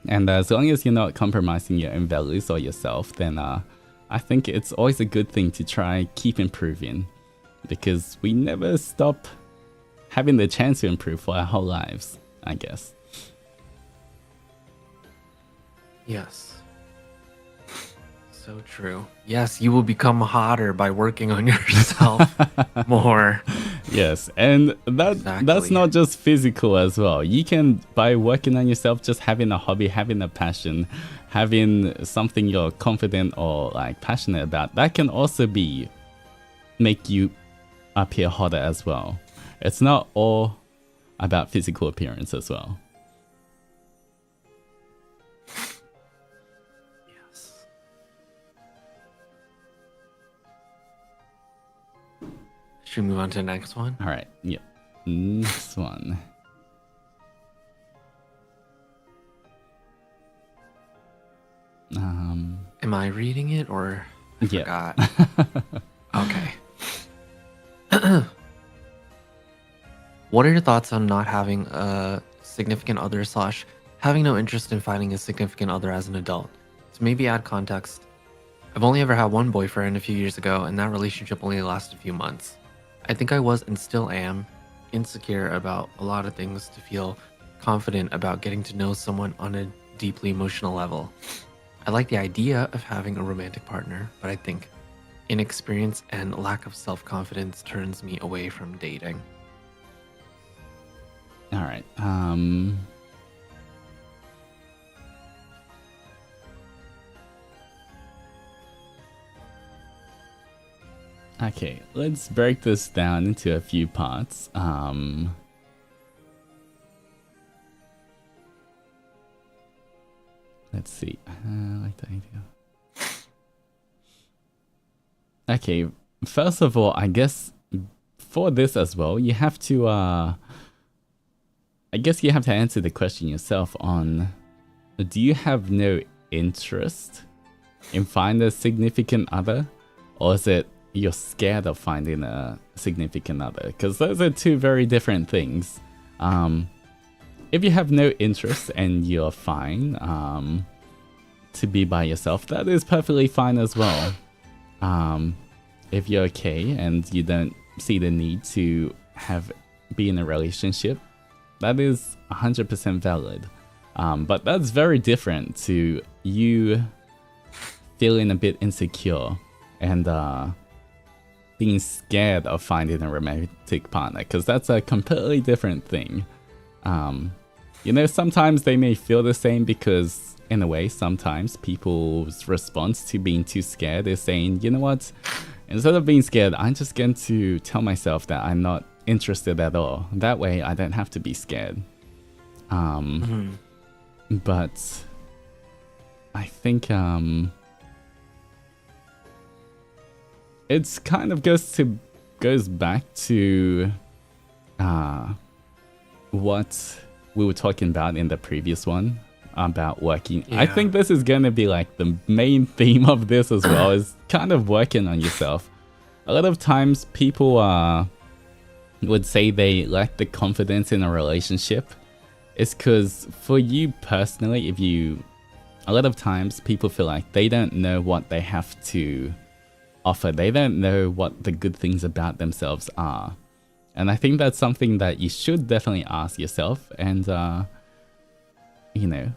And as long as you're not compromising your own values or yourself, then I think it's always a good thing to try keep improving, because we never stop having the chance to improve for our whole lives, I guess. Yes. So true. Yes, you will become hotter by working on yourself more. Yes, and that's Exactly. not just physical as well. You can, by working on yourself, just having a hobby, having a passion, having something you're confident or like passionate about, that can also be make you appear hotter as well. It's not all about physical appearance as well. Yes. Should we move on to the next one? All right, yeah. Next one. Am I reading it or I Yeah. forgot? Okay. What are your thoughts on not having a significant other slash having no interest in finding a significant other as an adult? To maybe add context, I've only ever had one boyfriend a few years ago, and that relationship only lasted a few months. I think I was and still am insecure about a lot of things to feel confident about getting to know someone on a deeply emotional level. I like the idea of having a romantic partner, but I think inexperience and lack of self-confidence turns me away from dating. All right. Okay, let's break this down into a few parts. Let's see. I like the idea. Okay, first of all, I guess for this as well, you have to I guess you have to answer the question yourself on, do you have no interest in finding a significant other, or is it you're scared of finding a significant other? Because those are two very different things. If you have no interest and you're fine to be by yourself, that is perfectly fine as well. If you're okay and you don't see the need to be in a relationship, that is 100% valid. But that's very different to you feeling a bit insecure and being scared of finding a romantic partner, because that's a completely different thing. You know, sometimes they may feel the same because, in a way, sometimes people's response to being too scared is saying, you know what, instead of being scared, I'm just going to tell myself that I'm not interested at all. That way, I don't have to be scared. But I think it's kind of goes back to what we were talking about in the previous one about working. Yeah. I think this is going to be like the main theme of this as well, is kind of working on yourself. A lot of times people would say they lack the confidence in a relationship. It's because for you personally, a lot of times people feel like they don't know what they have to offer. They don't know what the good things about themselves are. And I think that's something that you should definitely ask yourself and, you know,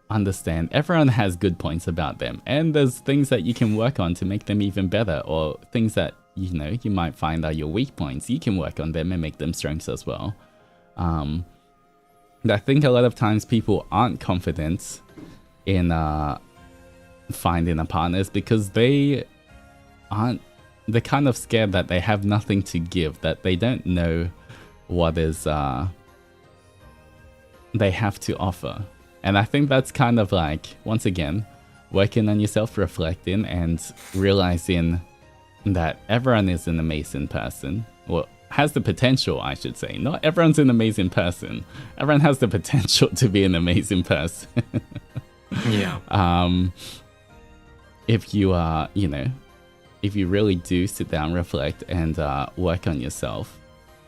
understand. Everyone has good points about them, and there's things that you can work on to make them even better, or things that, you know, you might find are your weak points. You can work on them and make them strengths as well. I think a lot of times people aren't confident in finding a partner because they're kind of scared that they have nothing to give, that they don't know what is they have to offer. And I think that's kind of like, once again, working on yourself, reflecting, and realizing that everyone is an amazing person, or has the potential, I should say. Not everyone's an amazing person. Everyone has the potential to be an amazing person. Yeah. If you are, you know, if you really do sit down, reflect, and work on yourself,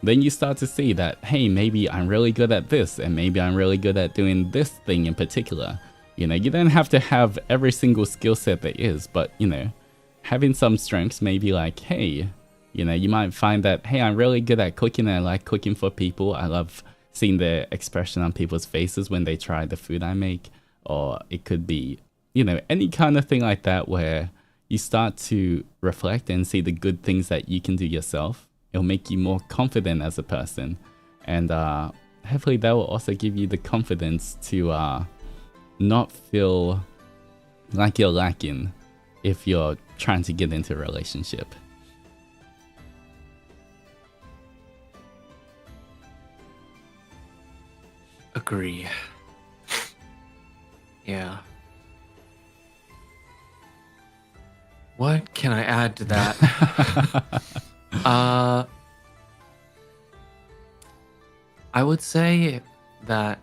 then you start to see that, hey, maybe I'm really good at this, and maybe I'm really good at doing this thing in particular. You know, you don't have to have every single skill set there is, but, you know, having some strengths may be like, hey, you know, you might find that, hey, I'm really good at cooking, and I like cooking for people. I love seeing the expression on people's faces when they try the food I make. or it could be, any kind of thing like that where you start to reflect and see the good things that you can do yourself. It'll make you more confident as a person. And hopefully that will also give you the confidence to not feel like you're lacking if you're trying to get into a relationship. Agree. Yeah. What can I add to that? I would say that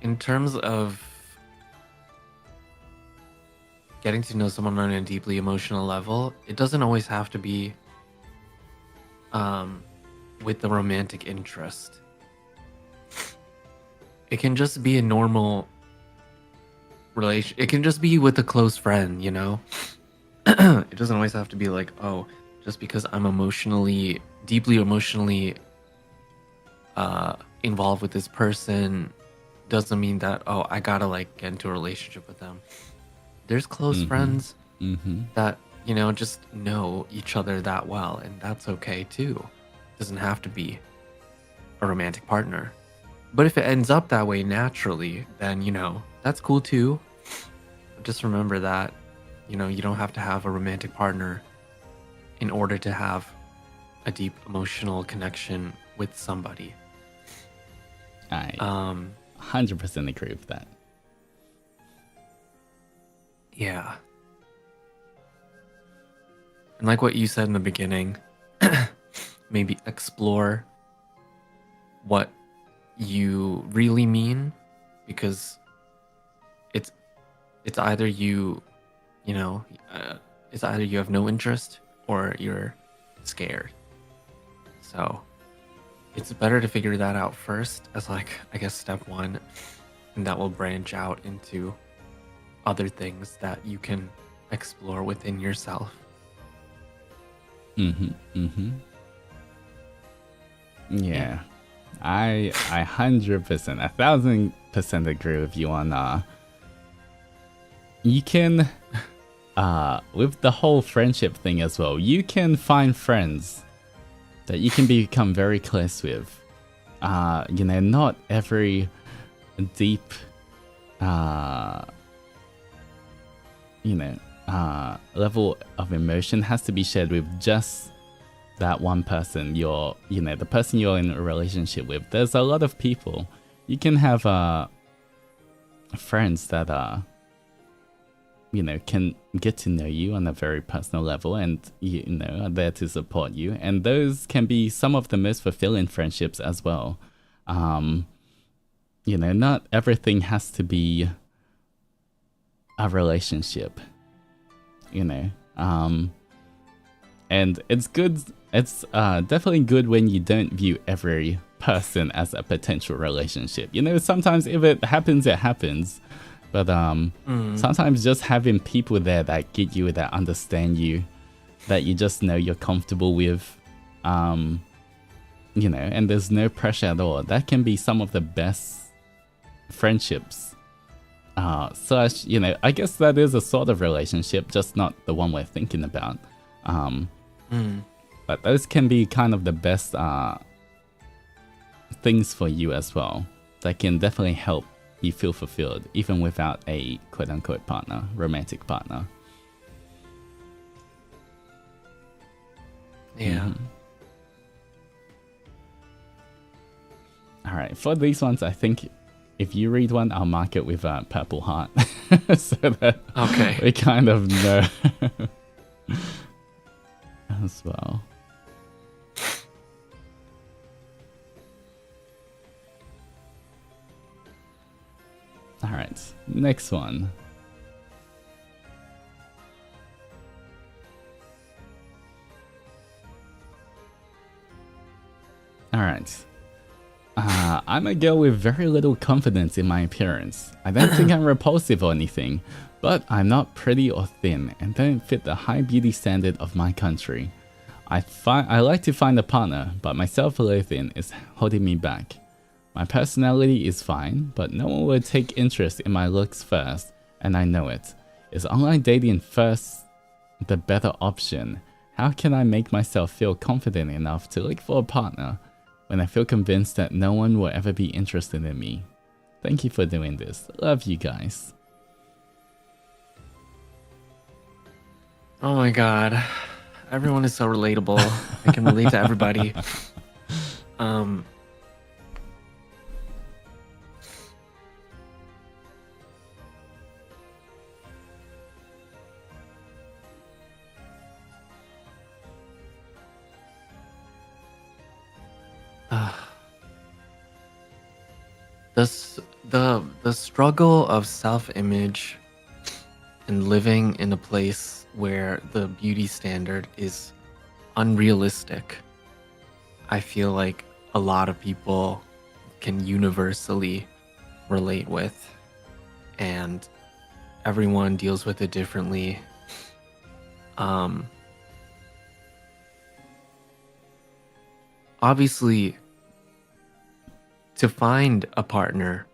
in terms of getting to know someone on a deeply emotional level, it doesn't always have to be with the romantic interest. It can just be a normal relation. It can just be with a close friend, you know? It doesn't always have to be like, oh, just because I'm deeply emotionally involved with this person doesn't mean that, oh, I gotta like get into a relationship with them. There's close friends that, just know each other that well, and that's okay too. It doesn't have to be a romantic partner. But if it ends up that way naturally, then, that's cool too. Just remember that, you don't have to have a romantic partner in order to have a deep emotional connection with somebody. I 100% agree with that. Yeah. And like what you said in the beginning, maybe explore what you really mean, because it's either it's either you have no interest or you're scared. So it's better to figure that out first as I guess step one, and that will branch out into other things that you can explore within yourself. Yeah. I 100%, 1000% agree with you on you can with the whole friendship thing as well, you can find friends that you can become very close with. Not every deep level of emotion has to be shared with just that one person, the person you're in a relationship with. There's a lot of people. You can have friends that can get to know you on a very personal level and are there to support you, and those can be some of the most fulfilling friendships as well. Not everything has to be a relationship, and it's good. It's definitely good when you don't view every person as a potential relationship. Sometimes if it happens, it happens. But sometimes just having people there that get you, that understand you, that you just know you're comfortable with, and there's no pressure at all. That can be some of the best friendships. I guess that is a sort of relationship, just not the one we're thinking about. But those can be kind of the best things for you as well. That can definitely help you feel fulfilled, even without a quote-unquote partner, romantic partner. Yeah. All right, for these ones, I think if you read one, I'll mark it with a purple heart, so that we kind of know as well. All right, next one. All right. I'm a girl with very little confidence in my appearance. I don't think I'm repulsive or anything, but I'm not pretty or thin and don't fit the high beauty standard of my country. I like to find a partner, but my self-loathing is holding me back. My personality is fine, but no one would take interest in my looks first, and I know it. Is online dating first the better option? How can I make myself feel confident enough to look for a partner when I feel convinced that no one will ever be interested in me? Thank you for doing this. Love you guys. Oh my god. Everyone is so relatable. I can relate to everybody. The struggle of self-image and living in a place where the beauty standard is unrealistic, I feel like a lot of people can universally relate with, and everyone deals with it differently. Obviously, to find a partner,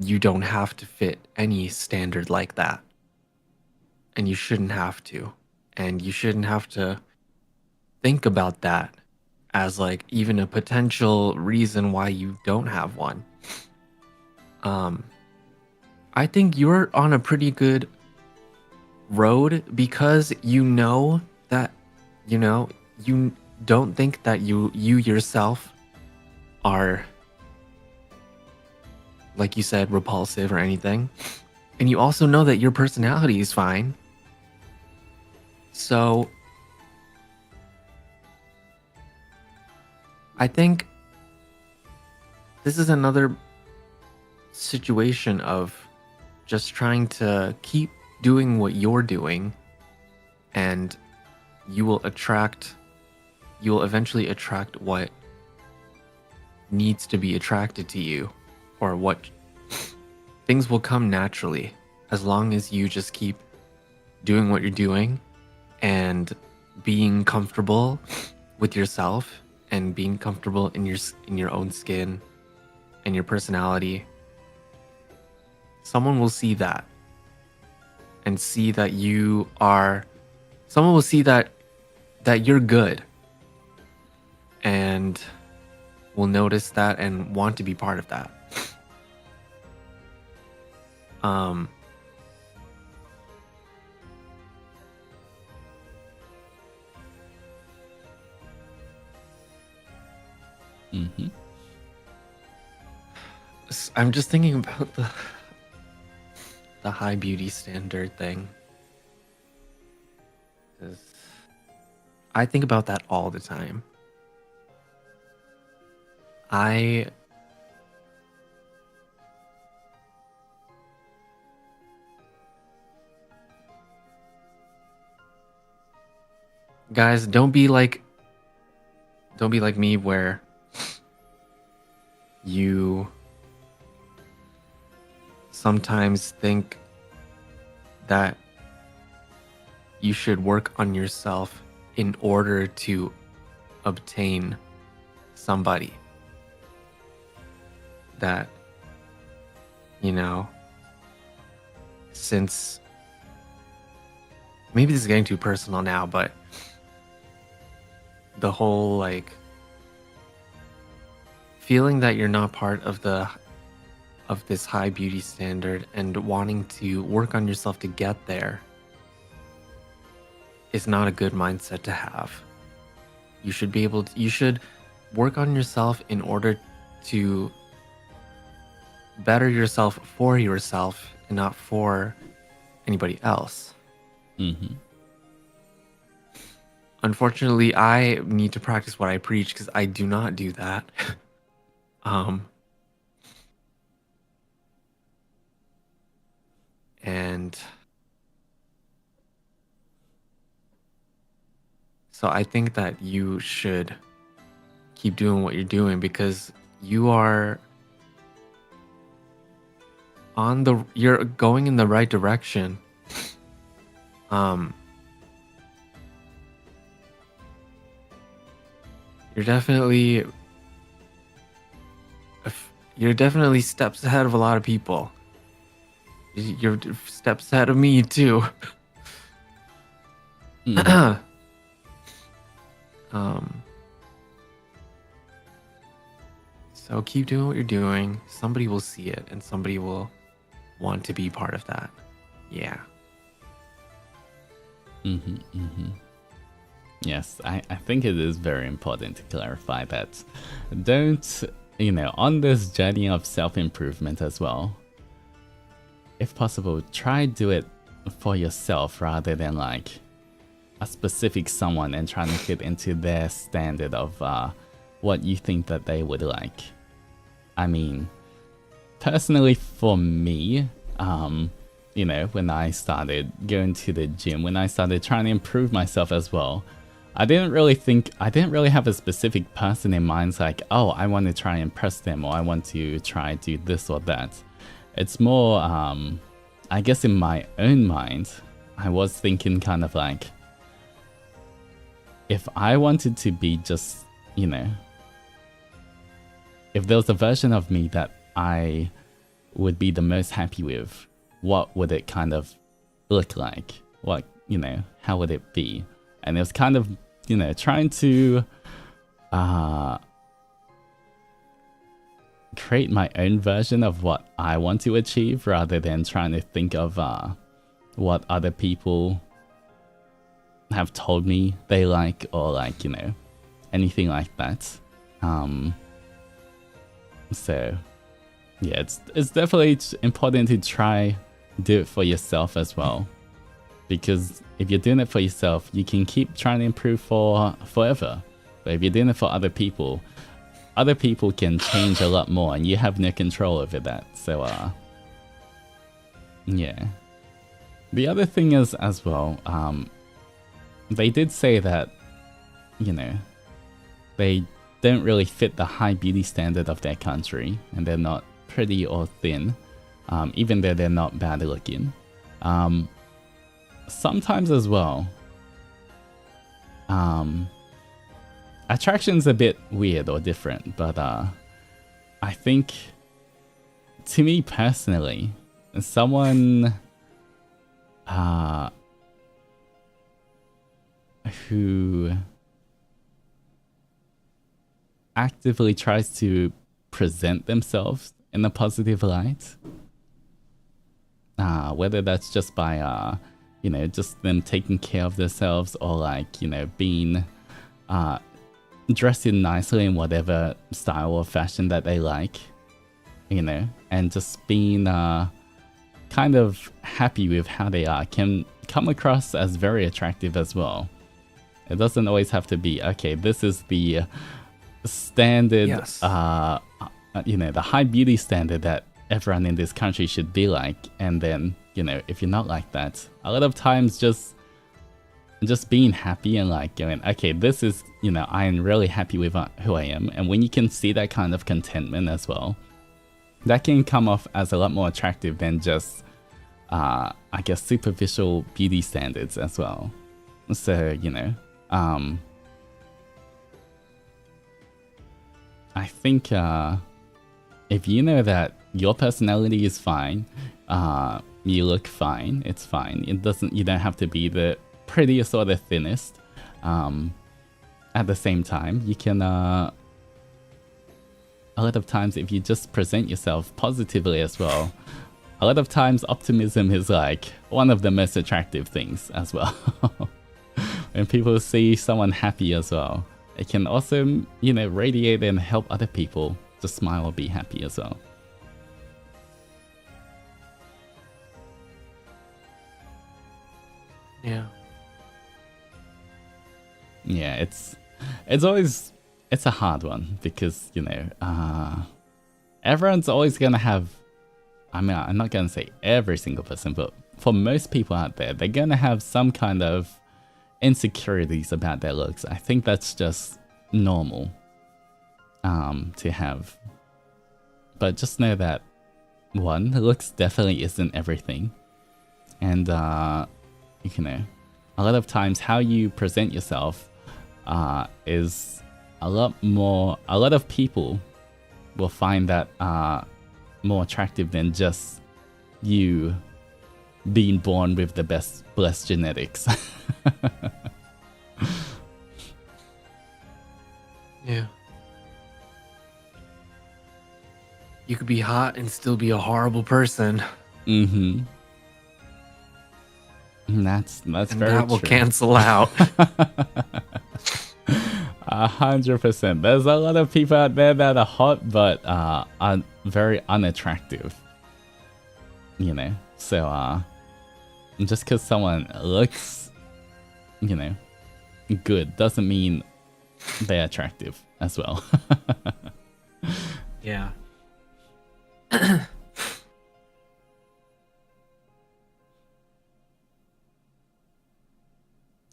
you don't have to fit any standard like that. And you shouldn't have to. And you shouldn't have to think about that as like even a potential reason why you don't have one. I think you're on a pretty good road because you know that, you don't think that you yourself are, like you said, repulsive or anything. And you also know that your personality is fine. So I think this is another situation of just trying to keep doing what you're doing, and you will eventually attract what needs to be attracted to you, or what things will come naturally as long as you just keep doing what you're doing and being comfortable with yourself and being comfortable in your own skin and your personality. Someone will see that and see that someone will see that you're good and will notice that and want to be part of that. I'm just thinking about the high beauty standard thing. 'Cause I think about that all the time. Guys, don't be like me where you sometimes think that you should work on yourself in order to obtain somebody that, since maybe this is getting too personal now, but the whole like feeling that you're not part of this high beauty standard and wanting to work on yourself to get there is not a good mindset to have. You should work on yourself in order to better yourself for yourself and not for anybody else. Unfortunately, I need to practice what I preach because I do not do that. And so I think that you should keep doing what you're doing because you are you're going in the right direction. You're definitely You're definitely steps ahead of a lot of people. You're steps ahead of me too. Mm. So keep doing what you're doing. Somebody will see it, and somebody will want to be part of that. Yeah. Yes, I think it is very important to clarify that. Don't, on this journey of self-improvement as well, if possible, try do it for yourself rather than like a specific someone and trying to fit into their standard of what you think that they would like. I mean, personally for me, when I started going to the gym, when I started trying to improve myself as well, I didn't really have a specific person in mind. It's like, oh, I want to try and impress them, or I want to try do this or that. It's more, I guess in my own mind, I was thinking kind of like, if I wanted to be just, if there was a version of me that I would be the most happy with, what would it kind of look like? What, how would it be? And it was kind of, trying to create my own version of what I want to achieve rather than trying to think of what other people have told me they like, or like, anything like that. So yeah, it's definitely important to try do it for yourself as well, because if you're doing it for yourself, you can keep trying to improve for forever. But if you're doing it for other people can change a lot more, and you have no control over that. So yeah. The other thing is as well, they did say that, they don't really fit the high beauty standard of their country, and they're not pretty or thin, even though they're not bad looking. Sometimes as well, attraction's a bit weird or different, but I think, to me personally, someone who actively tries to present themselves in a positive light, whether that's just by just them taking care of themselves, or like, being dressed in nicely in whatever style or fashion that they like, and just being kind of happy with how they are, can come across as very attractive as well. It doesn't always have to be, okay, this is the standard, Yes. the high beauty standard that everyone in this country should be like, and then, if you're not like that, a lot of times just being happy and like going, okay, this is, I'm really happy with who I am. And when you can see that kind of contentment as well, that can come off as a lot more attractive than just, I guess, superficial beauty standards as well. So, I think if you know that your personality is fine, you look fine, it's fine. You don't have to be the prettiest or the thinnest. At the same time, you can, a lot of times if you just present yourself positively as well, a lot of times optimism is like one of the most attractive things as well. When people see someone happy as well, it can also, radiate and help other people to smile or be happy as well. Yeah. Yeah, it's always, it's a hard one because, everyone's always gonna have, I mean, I'm not gonna say every single person, but for most people out there, they're gonna have some kind of insecurities about their looks. I think that's just normal to have. But just know that, one, looks definitely isn't everything. And, a lot of times how you present yourself is a lot of people will find that more attractive than just you being born with the blessed genetics. Yeah. You could be hot and still be a horrible person. Mm-hmm. That's and very that will true. cancel out. 100%. There's a lot of people out there that are hot but are very unattractive. You know, so just because someone looks, you know, good doesn't mean they're attractive as well. Yeah.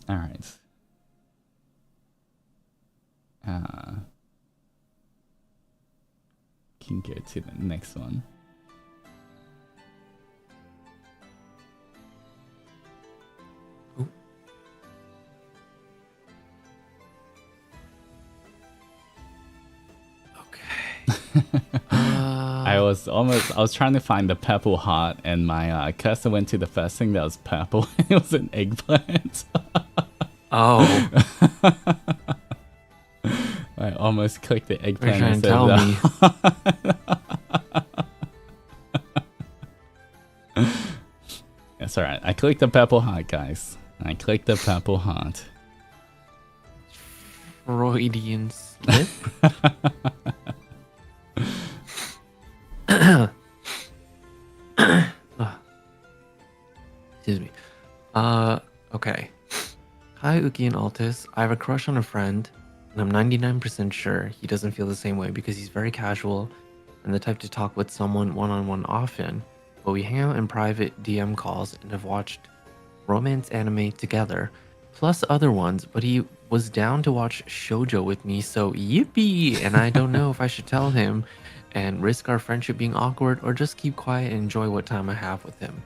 All right. Can go to the next one. Ooh. Okay. I was trying to find the purple heart, and my cursor went to the first thing that was purple. It was an eggplant. Oh. I almost clicked the eggplant You're trying and to said, tell me. That's alright. I clicked the purple heart, guys. I clicked the purple heart. Freudian slip? Excuse me. Okay. Hi, Uki and Altus. I have a crush on a friend, and I'm 99% sure he doesn't feel the same way because he's very casual and the type to talk with someone one-on-one often. But we hang out in private DM calls and have watched romance anime together, plus other ones, but he was down to watch shoujo with me, so yippee! And I don't know if I should tell him and risk our friendship being awkward or just keep quiet and enjoy what time I have with him.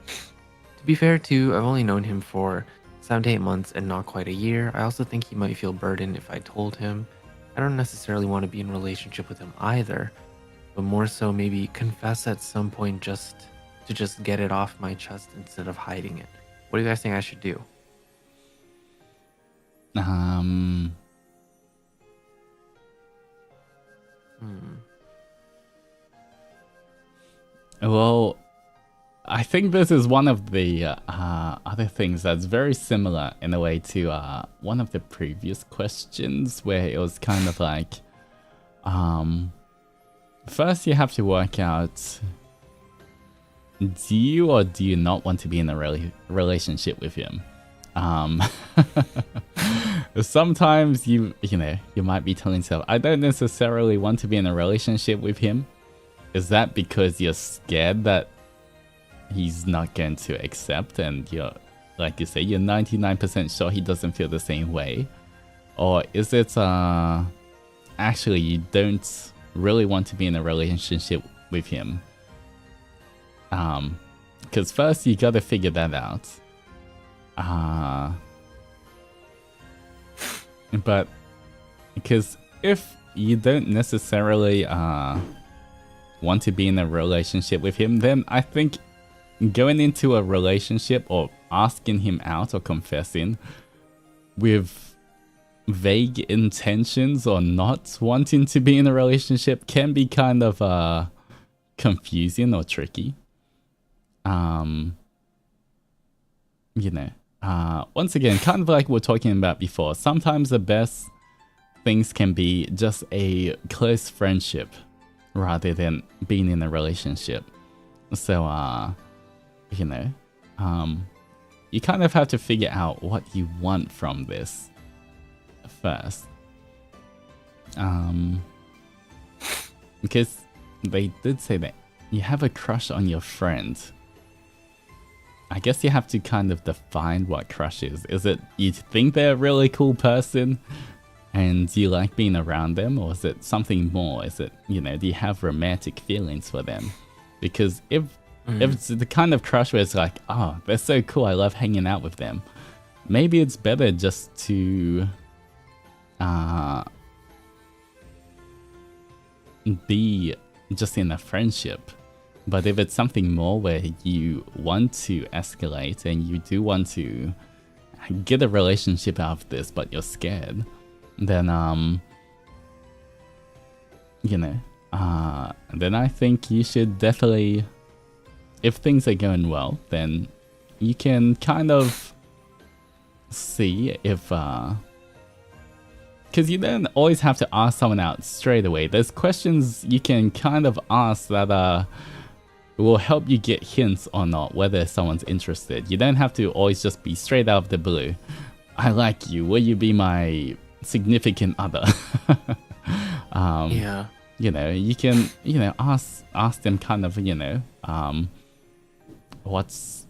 To be fair too, I've only known him for 7 to 8 months and not quite a year. I also think he might feel burdened if I told him. I don't necessarily want to be in a relationship with him either, but more so maybe confess at some point just to get it off my chest instead of hiding it. What do you guys think I should do? Well, I think this is one of the other things that's very similar in a way to one of the previous questions, where it was kind of like, first you have to work out, do you or do you not want to be in a relationship with him? Sometimes you know, you might be telling yourself, I don't necessarily want to be in a relationship with him. Is that because you're scared that he's not going to accept, and you're, like you say, you're 99% sure he doesn't feel the same way? Or is it actually you don't really want to be in a relationship with him? Because first you gotta figure that out. But because if you don't necessarily want to be in a relationship with him, then I think going into a relationship or asking him out or confessing with vague intentions or not wanting to be in a relationship can be kind of confusing or tricky. You know, once again, kind of like we were talking about before, sometimes the best things can be just a close friendship rather than being in a relationship. So, you know, you kind of have to figure out what you want from this first. Because they did say that you have a crush on your friend. I guess you have to kind of define what crush is. Is it you think they're a really cool person and you like being around them, or is it something more? Is it, you know, do you have romantic feelings for them? Because if it's the kind of crush where it's like, oh, they're so cool, I love hanging out with them, maybe it's better just to be just in a friendship. But if it's something more where you want to escalate and you do want to get a relationship out of this, but you're scared, then then I think you should definitely, if things are going well, then you can kind of see if because you don't always have to ask someone out straight away. There's questions you can kind of ask that will help you get hints or not whether someone's interested. You don't have to always just be straight out of the blue. I like you. Will you be my significant other? Yeah. You can, ask them kind of, what's,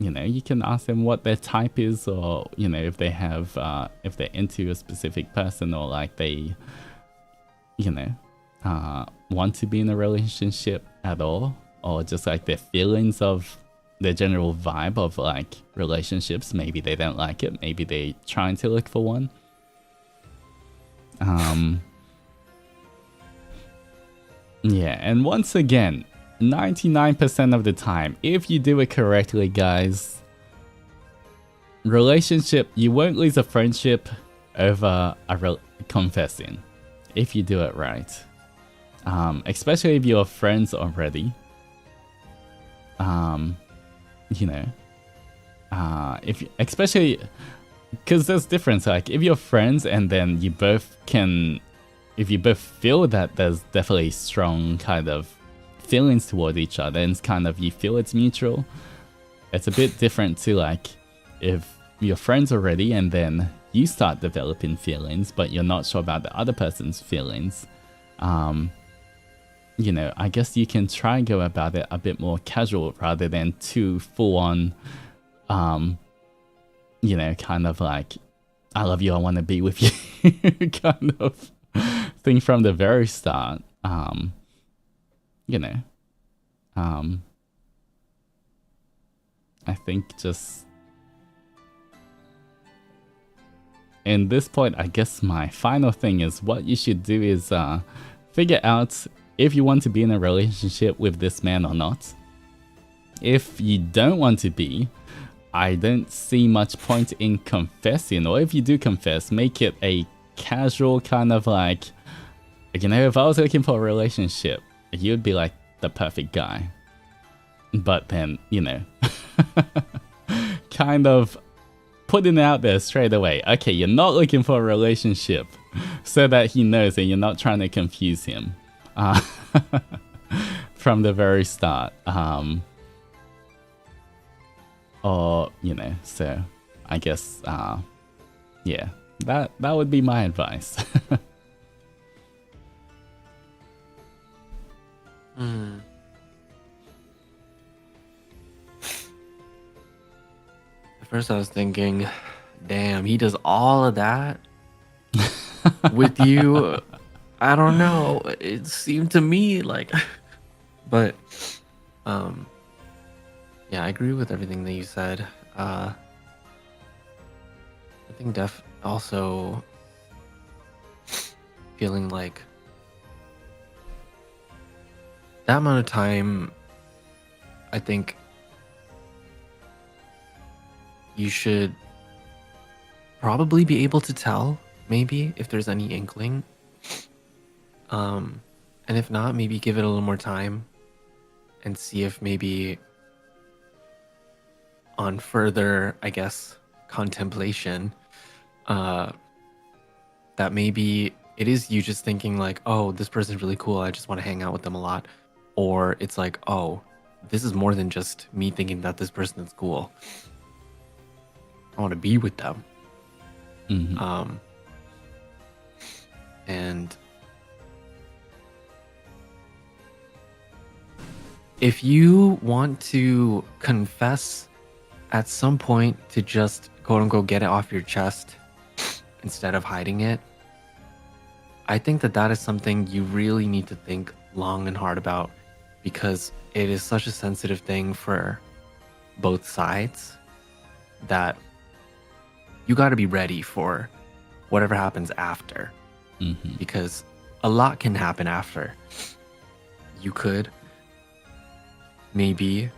you can ask them what their type is, or, if they have, if they're into a specific person, or like they, want to be in a relationship at all, or just like their feelings of their general vibe of like relationships. Maybe they don't like it. Maybe they're trying to look for one. Yeah, and once again, 99% of the time, if you do it correctly, guys, relationship, you won't lose a friendship over confessing if you do it right. Especially if you're friends already. Especially because there's difference. Like if you're friends and then you both can, if you both feel that there's definitely strong kind of feelings toward each other, and it's kind of, you feel it's mutual. It's a bit different to like if you're friends already and then you start developing feelings, but you're not sure about the other person's feelings. I guess you can try and go about it a bit more casual rather than too full on, kind of like, I love you, I want to be with you kind of thing from the very start. I think just in this point, I guess my final thing is what you should do is figure out if you want to be in a relationship with this man or not. If you don't want to be, I don't see much point in confessing, or if you do confess, make it a casual kind of like, if I was looking for a relationship, you'd be like the perfect guy. But then, kind of putting it out there straight away. Okay, you're not looking for a relationship, so that he knows and you're not trying to confuse him from the very start. So I guess, yeah, that would be my advice. At first I was thinking, damn, he does all of that with you. I don't know. It seemed to me like, but, yeah, I agree with everything that you said. I think also feeling like that amount of time, I think you should probably be able to tell, maybe, if there's any inkling. And if not, maybe give it a little more time and see if maybe on further, I guess, contemplation, that maybe it is you just thinking like, oh, this person's really cool, I just want to hang out with them a lot. Or it's like, oh, this is more than just me thinking that this person is cool. I want to be with them. Mm-hmm. And if you want to confess at some point to just quote unquote get it off your chest instead of hiding it, I think that is something you really need to think long and hard about, because it is such a sensitive thing for both sides that you got to be ready for whatever happens after. Mm-hmm. Because a lot can happen after. you could maybe,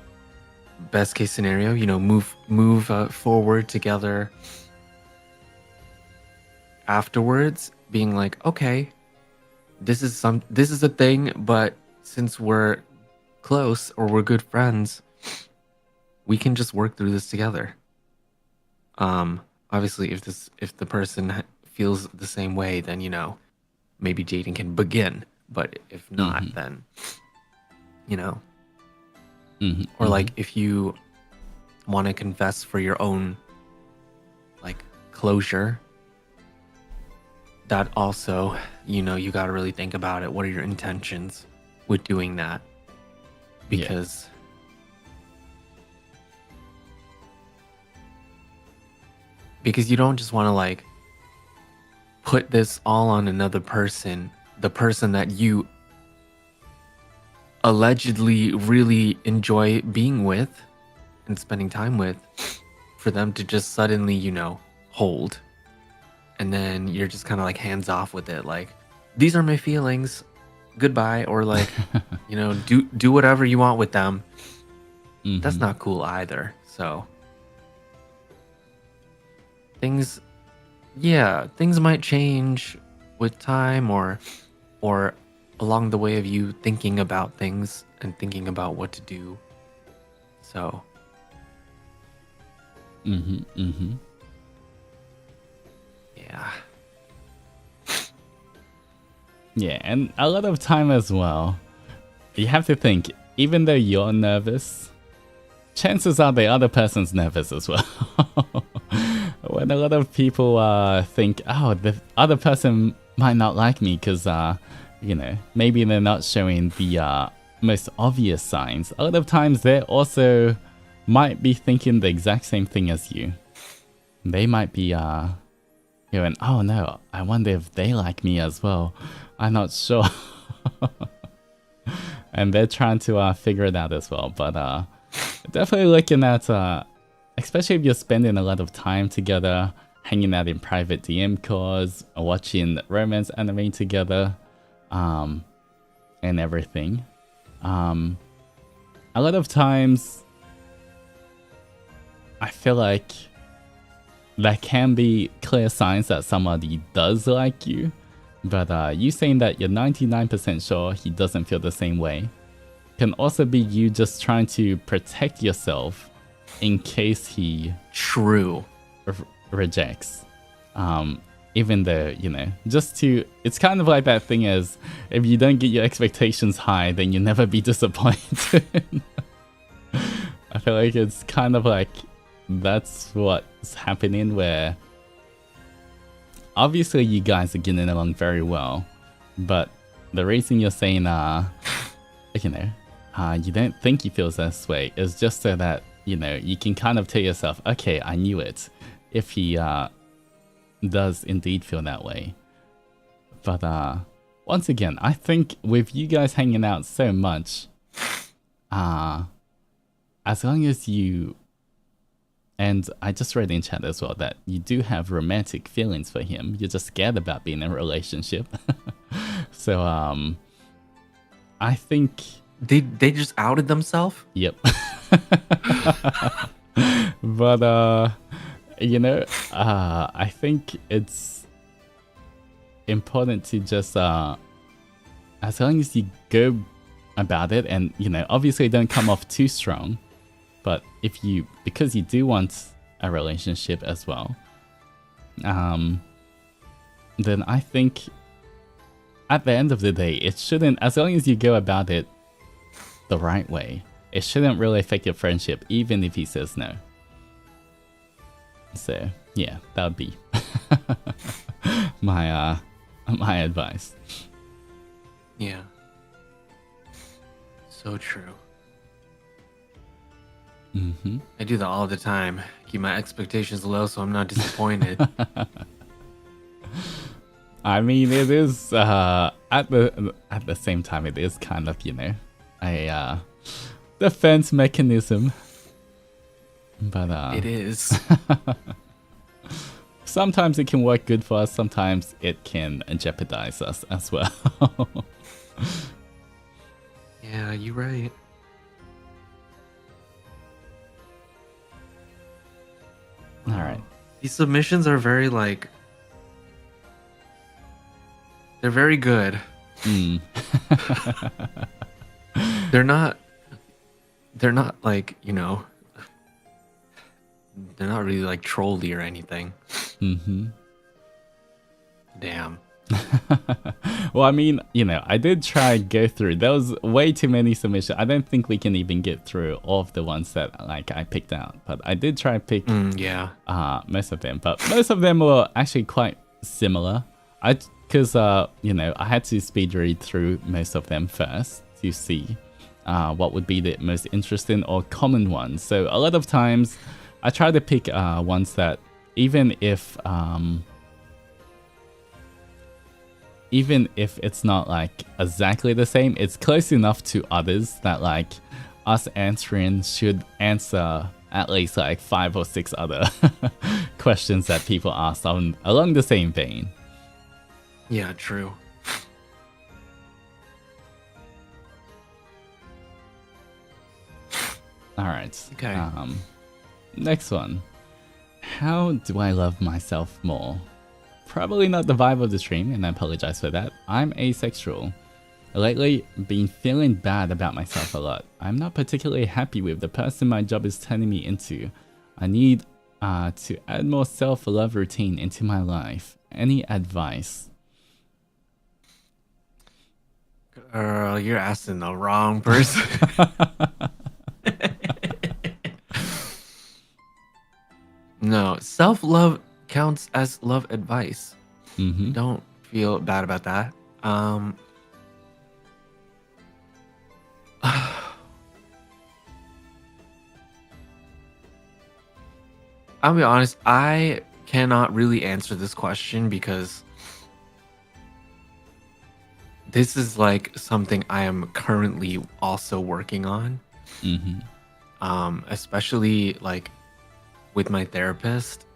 best case scenario, you know, move forward together afterwards, being like, okay, this is a thing, but since we're close or we're good friends, we can just work through this together. Obviously, if the person feels the same way, then, you know, maybe dating can begin. But if not, then, you know, or like if you want to confess for your own like closure, that also, you know, you got to really think about it. What are your intentions with doing that? Because you don't just want to like put this all on another person, the person that you allegedly really enjoy being with and spending time with, for them to just suddenly, you know, hold. And then you're just kind of like hands off with it. Like, these are my feelings. Goodbye. Or like, you know, do whatever you want with them. That's not cool either. So things might change with time or along the way of you thinking about things and thinking about what to do. So yeah, and a lot of time as well, you have to think, even though you're nervous, chances are the other person's nervous as well. When a lot of people think, oh, the other person might not like me because, you know, maybe they're not showing the most obvious signs. A lot of times they also might be thinking the exact same thing as you. They might be going, oh no, I wonder if they like me as well. I'm not sure. And they're trying to figure it out as well. But definitely looking at, especially if you're spending a lot of time together, hanging out in private DM calls, watching romance anime together, and everything. A lot of times, I feel like there can be clear signs that somebody does like you, but you saying that you're 99% sure he doesn't feel the same way can also be you just trying to protect yourself in case he rejects. Even though, you know, it's kind of like that thing is, if you don't get your expectations high, then you'll never be disappointed. I feel like it's kind of like, that's what's happening, where obviously you guys are getting along very well, but the reason you're saying, you know, you don't think he feels this way is just so that, you know, you can kind of tell yourself, okay, I knew it, if he does indeed feel that way. But once again, I think with you guys hanging out so much, as long as you, and I just read in chat as well that you do have romantic feelings for him, you're just scared about being in a relationship. So I think they just outed themselves. Yep. But you know, I think it's important to just as long as you go about it, and, you know, obviously don't come off too strong, but if you, because you do want a relationship as well, then I think at the end of the day, it shouldn't, as long as you go about it the right way, it shouldn't really affect your friendship, even if he says no. So yeah, that would be my my advice. Yeah. So true. I do that all the time. Keep my expectations low so I'm not disappointed. I mean, it is at the same time, it is kind of, you know, a defense mechanism. But it is. Sometimes it can work good for us. Sometimes it can jeopardize us as well. Yeah, you're right. All right. These submissions are very like they're very good. Mm. They're not like, they're not really like trolly or anything. Mm-hmm. Damn. Well, I mean, I did try go through. There was way too many submissions. I don't think we can even get through all of the ones that like I picked out. But I did try pick Yeah. most of them. But most of them were actually quite similar. Because I had to speed read through most of them first to see what would be the most interesting or common ones. So a lot of times I try to pick ones that even if it's not like exactly the same, it's close enough to others that like us answering should answer at least like 5 or 6 other questions that people asked along the same vein. Yeah, true. All right. Okay. Next one. How do I love myself more? Probably not the vibe of the stream, and I apologize for that. I'm asexual. Lately, been feeling bad about myself a lot. I'm not particularly happy with the person my job is turning me into. I need to add more self-love routine into my life. Any advice? Girl, you're asking the wrong person. No, self-love counts as love advice. Mm-hmm. Don't feel bad about that. I'll be honest, I cannot really answer this question because this is like something I am currently also working on. Mm-hmm. Especially like with my therapist.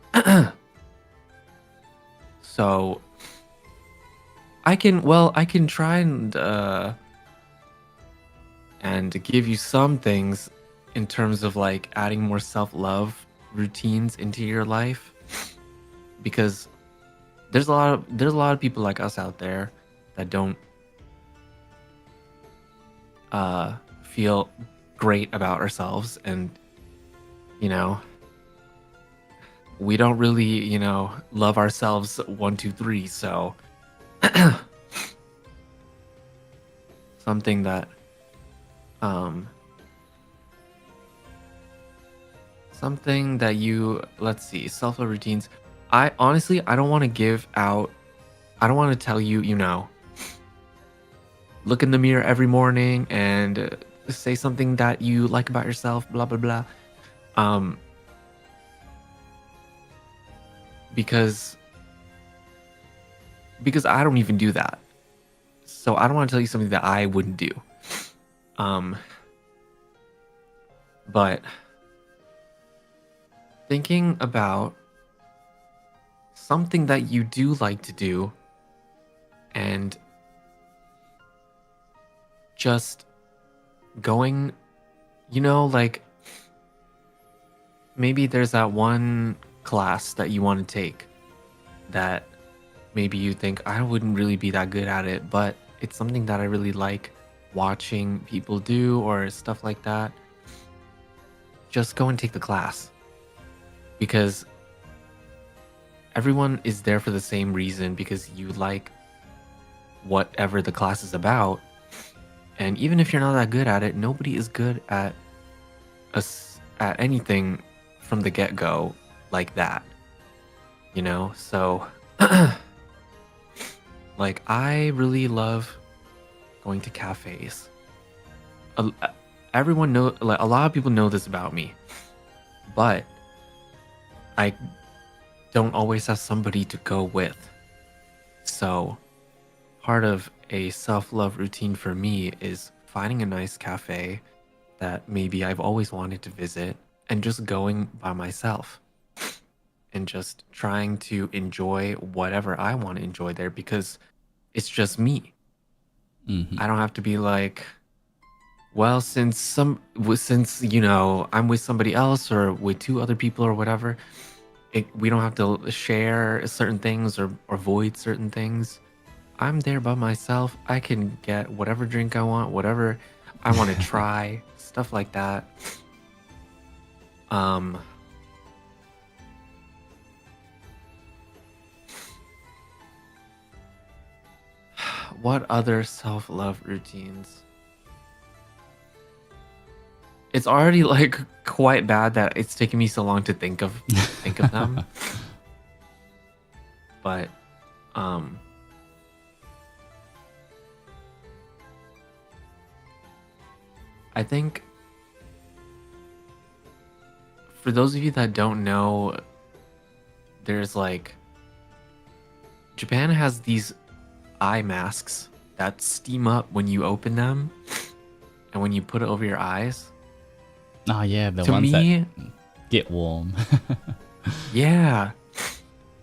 So I can try and give you some things in terms of like adding more self-love routines into your life, because there's a lot of people like us out there that don't feel great about ourselves, and we don't really love ourselves 1 2 3. So something that let's see, self-love routines. I honestly, I don't want to tell you, look in the mirror every morning and say something that you like about yourself, blah blah blah. Because I don't even do that. So I don't want to tell you something that I wouldn't do. But thinking about something that you do like to do and just going, like maybe there's that one class that you want to take that maybe you think I wouldn't really be that good at it, but it's something that I really like watching people do or stuff like that. Just go and take the class, because everyone is there for the same reason, because you like whatever the class is about. And even if you're not that good at it, nobody is good at anything from the get-go like that, so like I really love going to cafes. Everyone know, like a lot of people know this about me, but I don't always have somebody to go with. So part of a self-love routine for me is finding a nice cafe that maybe I've always wanted to visit and just going by myself and just trying to enjoy whatever I want to enjoy there, because it's just me. Mm-hmm. I don't have to be like, Well, since you know I'm with somebody else or with two other people or whatever, we don't have to share certain things or avoid certain things. I'm there by myself. I can get whatever drink I want, whatever I want to try, stuff like that. Um, what other self-love routines? It's already like quite bad that it's taken me so long to think of them. But I think for those of you that don't know, there's like Japan has these eye masks that steam up when you open them and when you put it over your eyes. Oh yeah, the To ones me, that get warm. yeah.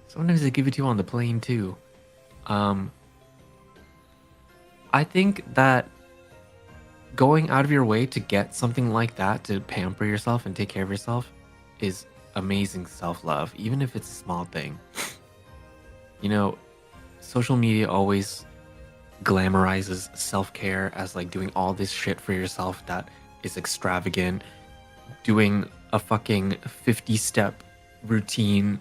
Sometimes they give it to you on the plane too. I think that going out of your way to get something like that to pamper yourself and take care of yourself is amazing self-love, even if it's a small thing. You know, social media always glamorizes self-care as like doing all this shit for yourself that is extravagant, doing a fucking 50-step routine,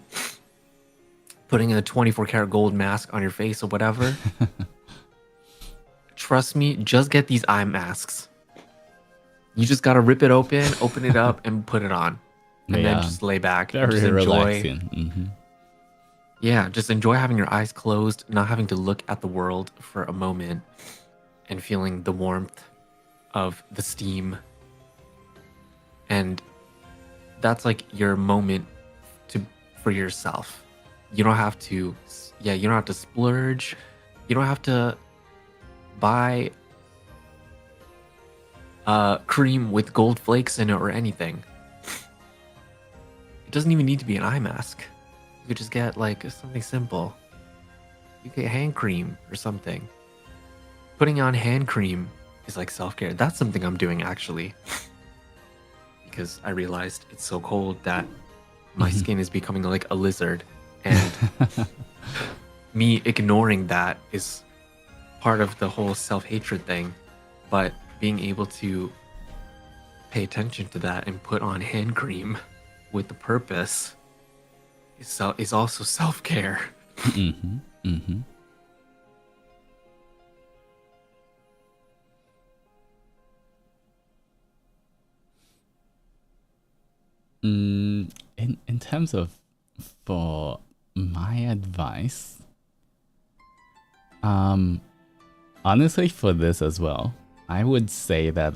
putting a 24-karat gold mask on your face or whatever. Trust me, just get these eye masks. You just gotta rip it open it up, and put it on. And then just lay back and Very just enjoy. relaxing. Yeah, just enjoy having your eyes closed, not having to look at the world for a moment, and feeling the warmth of the steam. And that's like your moment for yourself. You don't have to, you don't have to splurge. You don't have to buy cream with gold flakes in it or anything. It doesn't even need to be an eye mask. You could just get like something simple. You get hand cream or something. Putting on hand cream is like self-care. That's something I'm doing actually. Because I realized it's so cold that my skin is becoming like a lizard. And me ignoring that is part of the whole self-hatred thing. But being able to pay attention to that and put on hand cream with the purpose is also self-care. In terms of for my advice, honestly for this as well, I would say that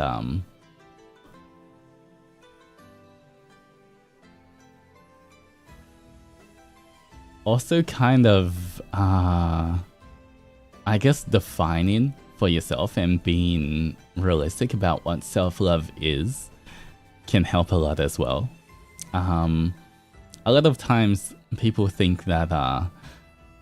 also kind of I guess defining for yourself and being realistic about what self-love is can help a lot as well. A lot of times people think that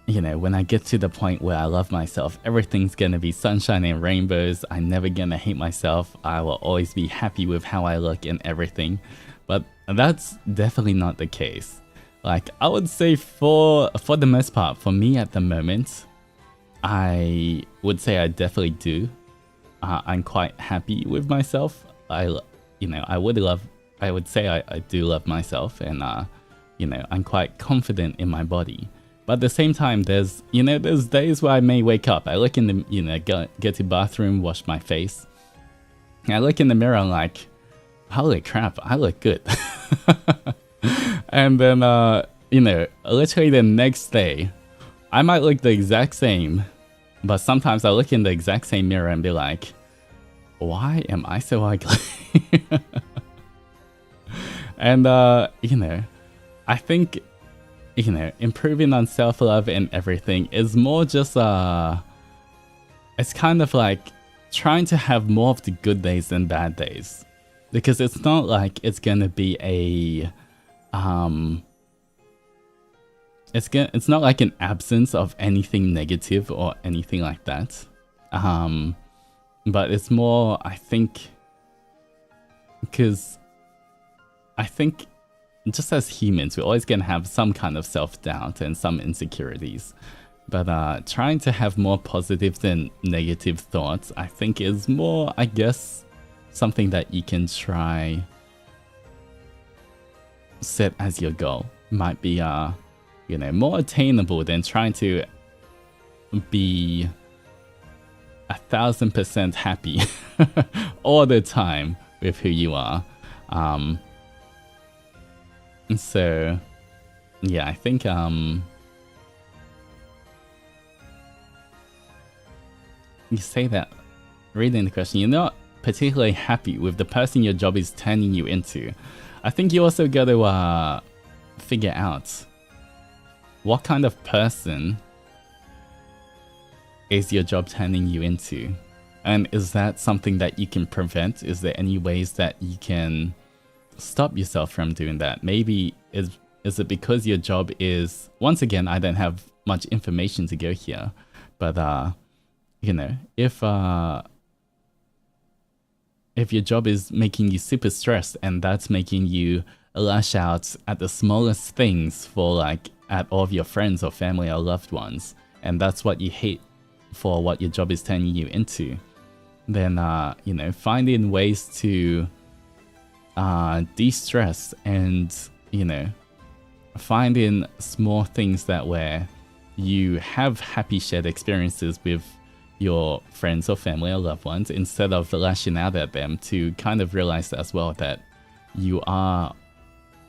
you know, when I get to the point where I love myself, everything's gonna be sunshine and rainbows. I'm never gonna hate myself. I will always be happy with how I look and everything. But that's definitely not the case. Like, I would say for the most part, for me at the moment, I would say I definitely do. I'm quite happy with myself. I would say I do love myself, and you know, I'm quite confident in my body. But at the same time, there's days where I may wake up, I look in the, get to the bathroom, wash my face, and I look in the mirror and like, holy crap, I look good. And then, literally the next day, I might look the exact same, but sometimes I look in the exact same mirror and be like, why am I so ugly? And, I think, improving on self-love and everything is more just, it's kind of like trying to have more of the good days than bad days. Because it's not like it's gonna be a, it's not like an absence of anything negative or anything like that. But it's more, I think, because I think just as humans, we're always going to have some kind of self-doubt and some insecurities. But trying to have more positive than negative thoughts, I think is more, I guess, something that you can try set as your goal. Might be, you know, more attainable than trying to be 1000% happy all the time with who you are. So, yeah, I think, you say that, reading the question, you're not particularly happy with the person your job is turning you into. I think you also got to figure out what kind of person is your job turning you into, and is that something that you can prevent? Is there any ways that you can stop yourself from doing that? Maybe is it because your job is, once again, I don't have much information to go here, but you know, if your job is making you super stressed and that's making you lash out at the smallest things for, like, at all of your friends or family or loved ones, and that's what you hate for what your job is turning you into, then you know, finding ways to de-stress and, you know, finding small things that where you have happy shared experiences with your friends or family or loved ones, instead of lashing out at them, to kind of realize as well that you are,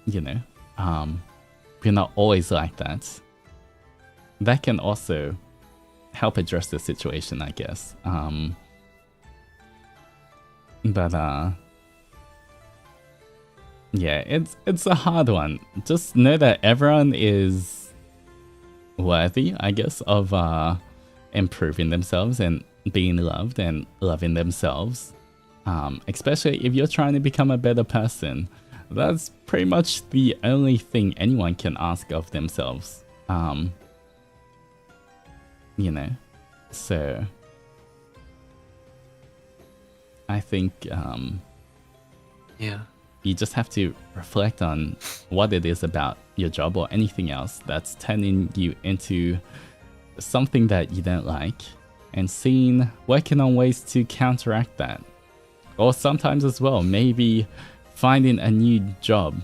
you know, you're not always like that. That can also help address the situation, I guess. But yeah, it's a hard one. Just know that everyone is worthy, I guess, of improving themselves and being loved and loving themselves. Especially if you're trying to become a better person. That's pretty much the only thing anyone can ask of themselves. You know, so I think yeah, you just have to reflect on what it is about your job or anything else that's turning you into something that you don't like, and working on ways to counteract that. Or sometimes as well, maybe finding a new job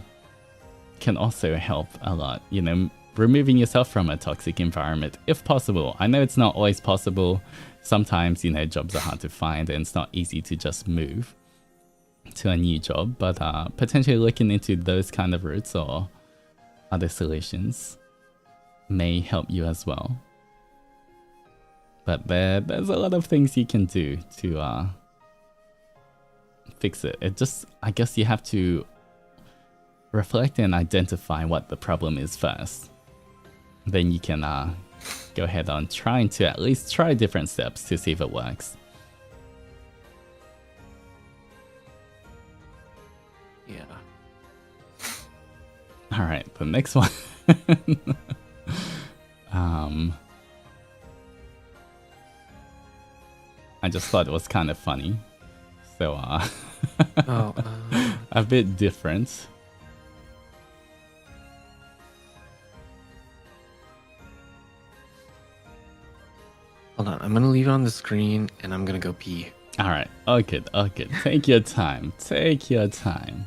can also help a lot. You know, removing yourself from a toxic environment if possible. I know it's not always possible. Sometimes, you know, jobs are hard to find and it's not easy to just move to a new job, but potentially looking into those kind of routes or other solutions may help you as well. But there's a lot of things you can do to fix it. It just, I guess you have to reflect and identify what the problem is first. Then you can go ahead on trying to at least try different steps to see if it works. Yeah. Alright, the next one. I just thought it was kind of funny. So, a bit different. Hold on, I'm gonna leave it on the screen and I'm gonna go pee. Alright, oh good. Take your time. Take your time.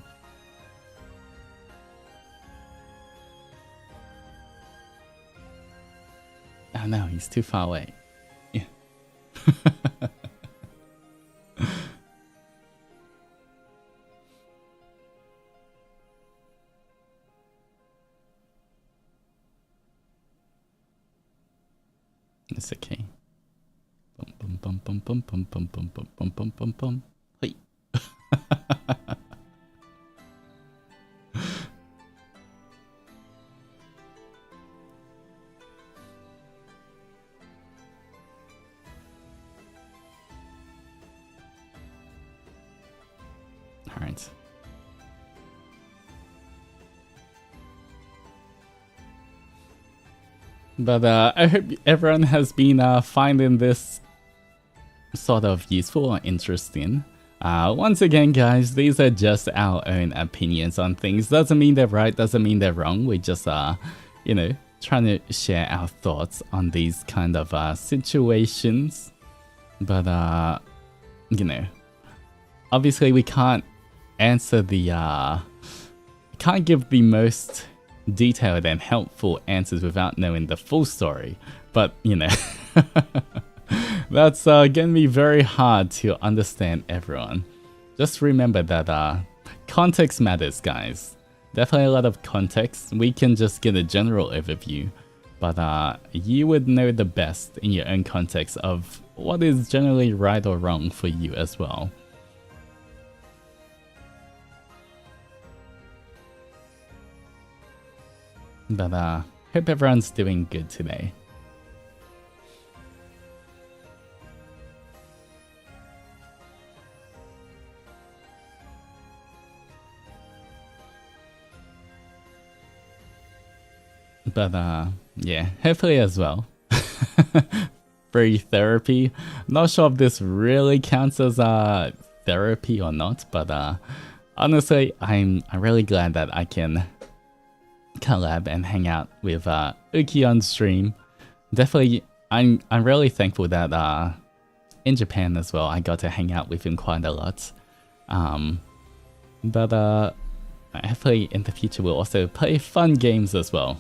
Oh no, he's too far away. Yeah. It's okay. Bum bum bum bum bum bum bum bum bum bum bum bum. Hey. All right. But I hope everyone has been finding this sort of useful or interesting. Once again, guys, these are just our own opinions on things. Doesn't mean they're right, doesn't mean they're wrong. We just you know, trying to share our thoughts on these kind of situations. But you know, obviously we can't answer the can't give the most detailed and helpful answers without knowing the full story. But you know, that's gonna be very hard to understand everyone. Just remember that context matters, guys. Definitely a lot of context. We can just get a general overview, but you would know the best in your own context of what is generally right or wrong for you as well. But hope everyone's doing good today. But yeah, hopefully as well. Free therapy. Not sure if this really counts as therapy or not, but honestly, I'm really glad that I can collab and hang out with Uki on stream. Definitely, I'm really thankful that in Japan as well, I got to hang out with him quite a lot. But hopefully in the future we'll also play fun games as well.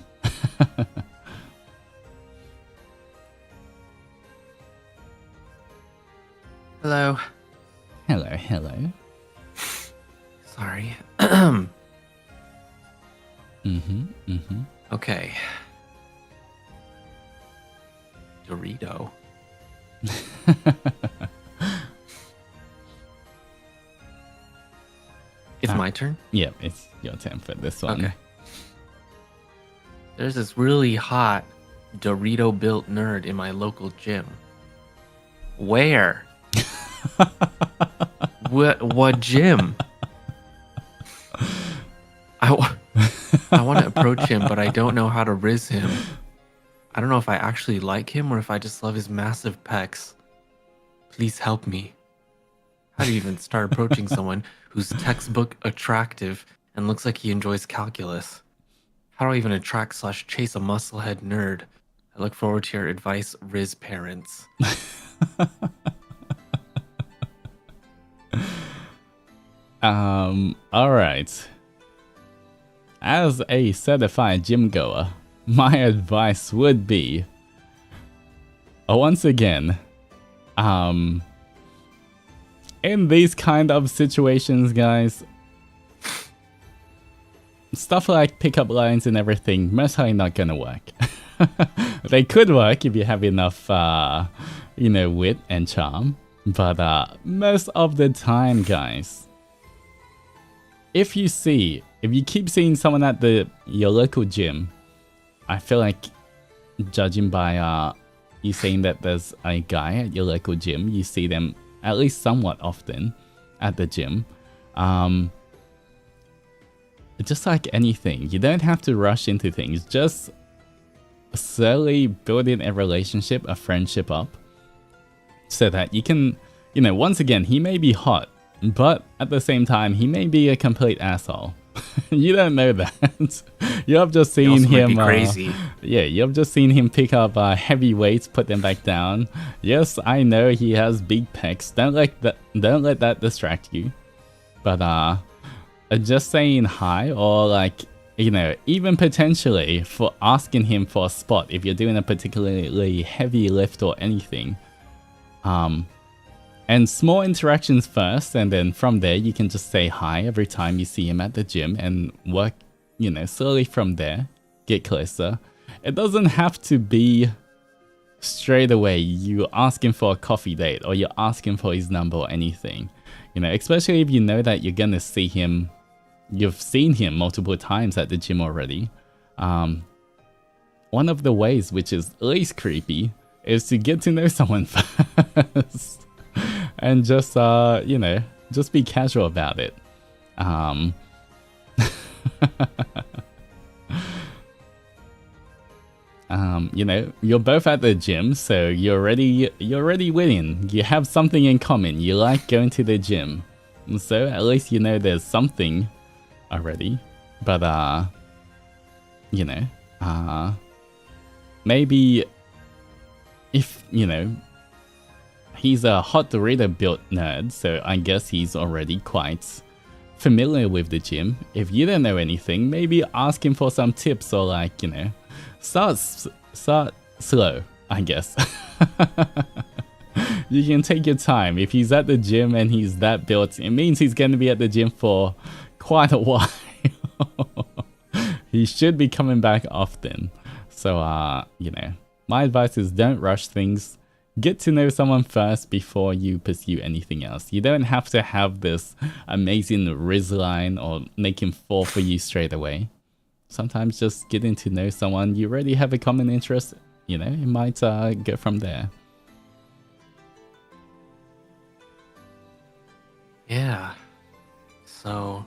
Hello. Hello, hello. Sorry. Mm-hmm. Okay. Dorito. It's my turn? Yep, it's your turn for this one. Okay. There's this really hot Dorito-built nerd in my local gym. Where? What gym? I want to approach him, but I don't know how to rizz him. I don't know if I actually like him or if I just love his massive pecs. Please help me. How do you even start approaching someone who's textbook attractive and looks like he enjoys calculus? How do I even attract/chase a musclehead nerd? I look forward to your advice, rizz parents. Alright. As a certified gym goer, my advice would be, once again, in these kind of situations, guys, stuff like pickup lines and everything, most likely not gonna work. They could work if you have enough, you know, wit and charm, but most of the time, guys, if you keep seeing someone at your local gym, I feel like judging by you saying that there's a guy at your local gym, you see them at least somewhat often at the gym. Just like anything, you don't have to rush into things. Just slowly building a relationship, a friendship up, so that you can, you know, once again, he may be hot, but at the same time, he may be a complete asshole. You don't know that. You have just seen him crazy. Yeah, you've just seen him pick up heavy weights, put them back down. Yes, I know he has big pecs. Don't let that distract you. But just saying hi, or like, you know, even potentially for asking him for a spot if you're doing a particularly heavy lift or anything. And small interactions first, and then from there you can just say hi every time you see him at the gym and work, you know, slowly from there, get closer. It doesn't have to be straight away you ask him for a coffee date or you ask him for his number or anything. You know, especially if you know that you're gonna see him, you've seen him multiple times at the gym already. One of the ways, which is least creepy, is to get to know someone first. And just, you know, just be casual about it. You know, you're both at the gym, so you're already winning. You have something in common. You like going to the gym. So at least you know there's something already. But you know, maybe if, you know, he's a hot Dorito built nerd, so I guess he's already quite familiar with the gym. If you don't know anything, maybe ask him for some tips, or like, you know, start slow, I guess. You can take your time. If he's at the gym and he's that built, it means he's going to be at the gym for quite a while. He should be coming back often. So, you know, my advice is don't rush things. Get to know someone first before you pursue anything else. You don't have to have this amazing rizz line or make him fall for you straight away. Sometimes just getting to know someone you already have a common interest, you know, it might go from there. Yeah. So,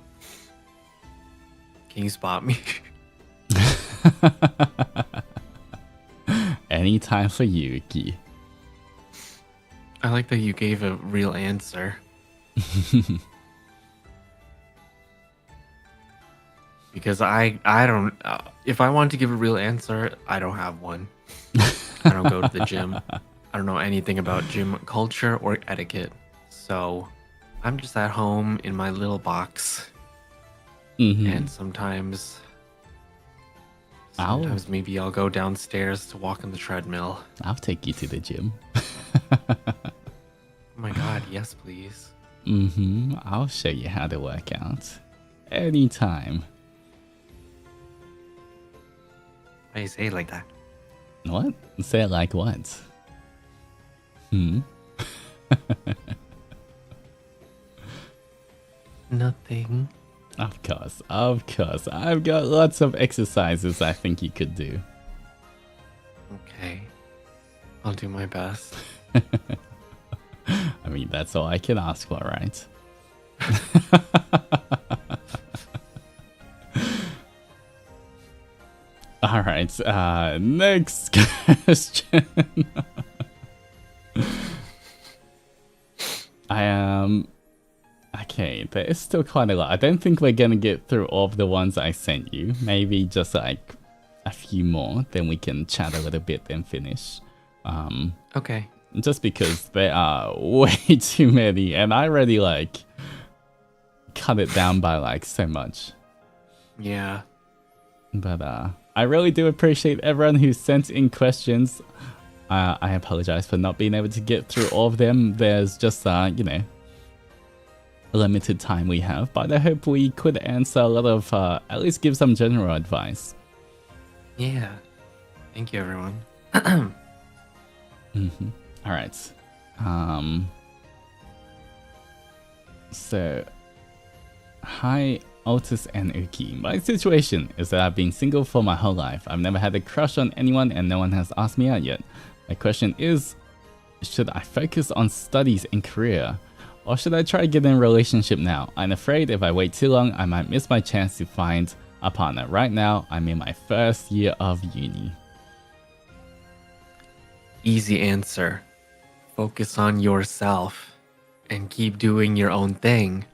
can you spot me? Anytime for you, Uki. I like that you gave a real answer. Because I don't, if I want to give a real answer, I don't have one. I don't go to the gym. I don't know anything about gym culture or etiquette. So I'm just at home in my little box. And sometimes maybe I'll go downstairs to walk on the treadmill. I'll take you to the gym. Oh my god, yes please. I'll show you how to work out. Anytime. Why do you say it like that? What? Say it like what? Nothing. Of course, of course. I've got lots of exercises I think you could do. Okay. I'll do my best. I mean, that's all I can ask for, right? Alright, next question. Okay, there is still quite a lot. I don't think we're gonna get through all of the ones I sent you. Maybe just like a few more, then we can chat a little bit and finish. Okay. Just because there are way too many, and I already like cut it down by like so much. Yeah. But I really do appreciate everyone who sent in questions. I apologize for not being able to get through all of them. There's just you know, a limited time we have, but I hope we could answer a lot of at least give some general advice. Yeah. Thank you, everyone. All right. So, hi, Altus and Uki. My situation is that I've been single for my whole life. I've never had a crush on anyone and no one has asked me out yet. My question is, should I focus on studies and career? Or should I try getting a relationship now? I'm afraid if I wait too long, I might miss my chance to find a partner. Right now, I'm in my first year of uni. Easy answer. Focus on yourself and keep doing your own thing.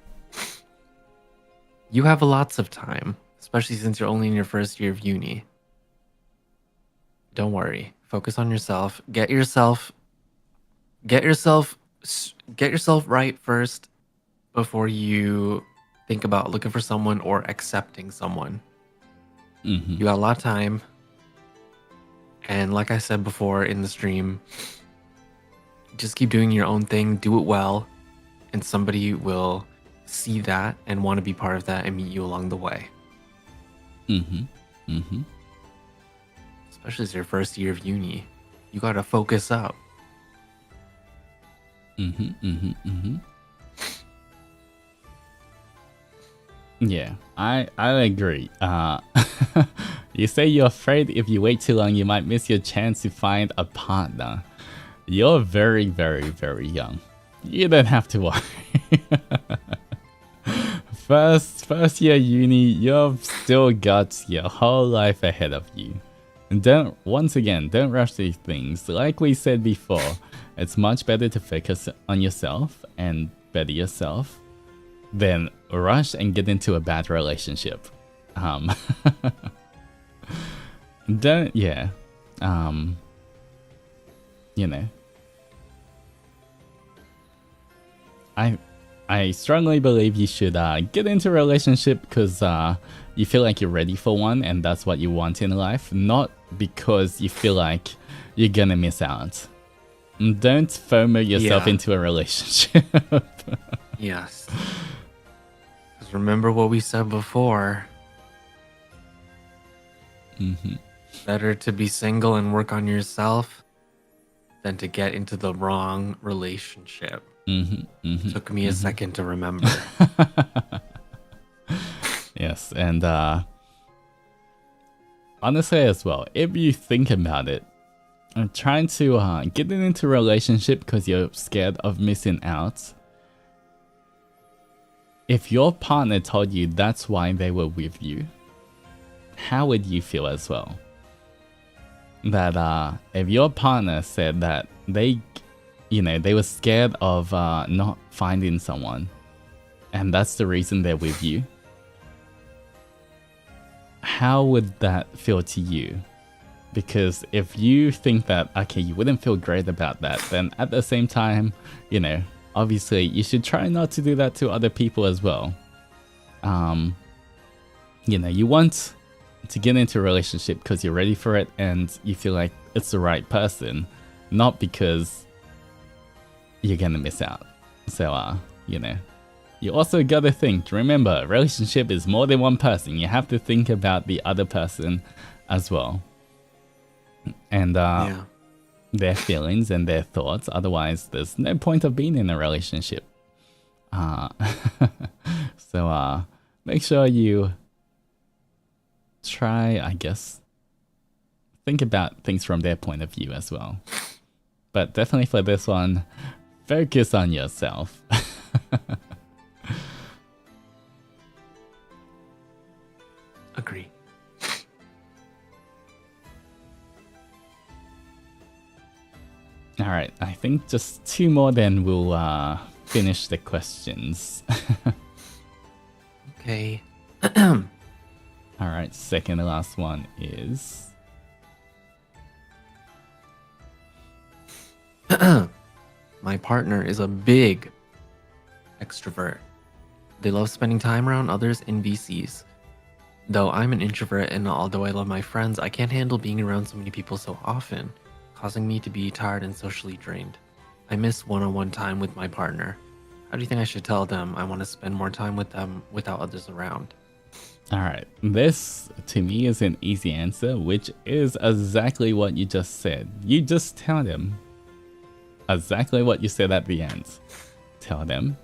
You have lots of time, especially since you're only in your first year of uni. Don't worry. Focus on yourself. Get yourself right first before you think about looking for someone or accepting someone. You got a lot of time. And like I said before in the stream, just keep doing your own thing, do it well, and somebody will see that and want to be part of that and meet you along the way. Especially as your first year of uni. You gotta focus up. Yeah, I agree. You say you're afraid if you wait too long, you might miss your chance to find a partner. You're very, very, very young. You don't have to worry. First year uni, you've still got your whole life ahead of you. And don't rush these things. Like we said before, it's much better to focus on yourself and better yourself than rush and get into a bad relationship. Don't, yeah. You know, I strongly believe you should get into a relationship because you feel like you're ready for one and that's what you want in life, not because you feel like you're gonna miss out. Don't FOMO yourself into a relationship. Yes. Because remember what we said before. Better to be single and work on yourself than to get into the wrong relationship. Took me a second to remember. Yes, and honestly as well, if you think about it, trying to get into a relationship because you're scared of missing out. If your partner told you that's why they were with you, how would you feel as well? That if your partner said that they were scared of not finding someone, and that's the reason they're with you, how would that feel to you? Because if you think that, okay, you wouldn't feel great about that, then at the same time, obviously you should try not to do that to other people as well. You want to get into a relationship because you're ready for it and you feel like it's the right person, not because you're gonna miss out. So, you also gotta think, remember, relationship is more than one person. You have to think about the other person as well. And their feelings and their thoughts. Otherwise, there's no point of being in a relationship. So make sure you try, I guess, think about things from their point of view as well. But definitely for this one, focus on yourself. Agree. Alright, I think just 2 more, then we'll finish the questions. Okay. Alright, second to last one is... My partner is a big extrovert. They love spending time around others in VCs. Though I'm an introvert and although I love my friends, I can't handle being around so many people so often, causing me to be tired and socially drained. I miss one-on-one time with my partner. How do you think I should tell them I want to spend more time with them without others around? Alright, this to me is an easy answer, which is exactly what you just said. You just tell them exactly what you said at the end. Tell them,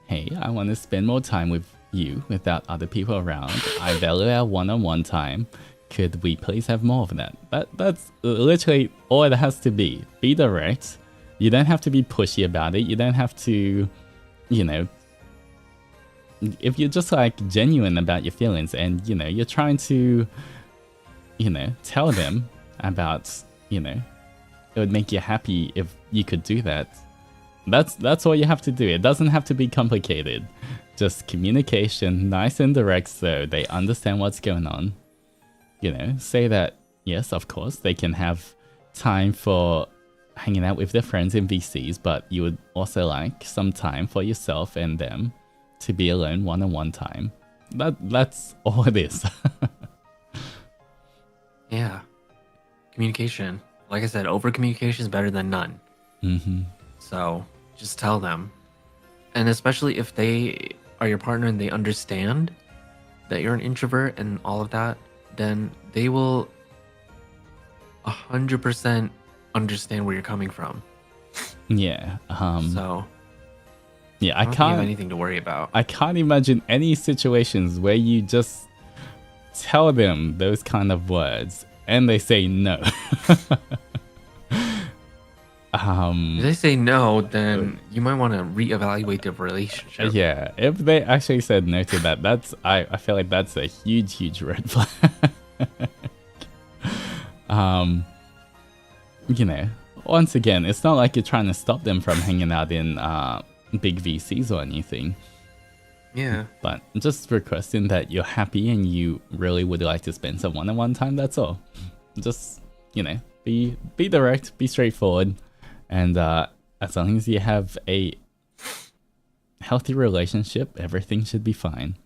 hey, I want to spend more time with you without other people around. I value our one-on-one time. Could we please have more of that? That's literally all it has to be. Be direct. You don't have to be pushy about it. You don't have to, if you're just like genuine about your feelings and, you're trying to, tell them about, it would make you happy if you could do that. That's all you have to do. It doesn't have to be complicated. Just communication, nice and direct so they understand what's going on. Say that, yes, of course, they can have time for hanging out with their friends in VCs, but you would also like some time for yourself and them to be alone one-on-one time. That's all it is. Yeah. Communication. Like I said, over-communication is better than none. So just tell them. And especially if they are your partner and they understand that you're an introvert and all of that, then they will 100% understand where you're coming from. Yeah. So yeah, I don't think you have anything to worry about. I can't imagine any situations where you just tell them those kind of words and they say no. If they say no, then you might want to reevaluate the relationship. Yeah, if they actually said no to that, I feel like that's a huge red flag. Once again, it's not like you're trying to stop them from hanging out in big VCs or anything. Yeah. But just requesting that you're happy and you really would like to spend some one-on-one time, that's all. Just, be direct, be straightforward, and as long as you have a healthy relationship, everything should be fine.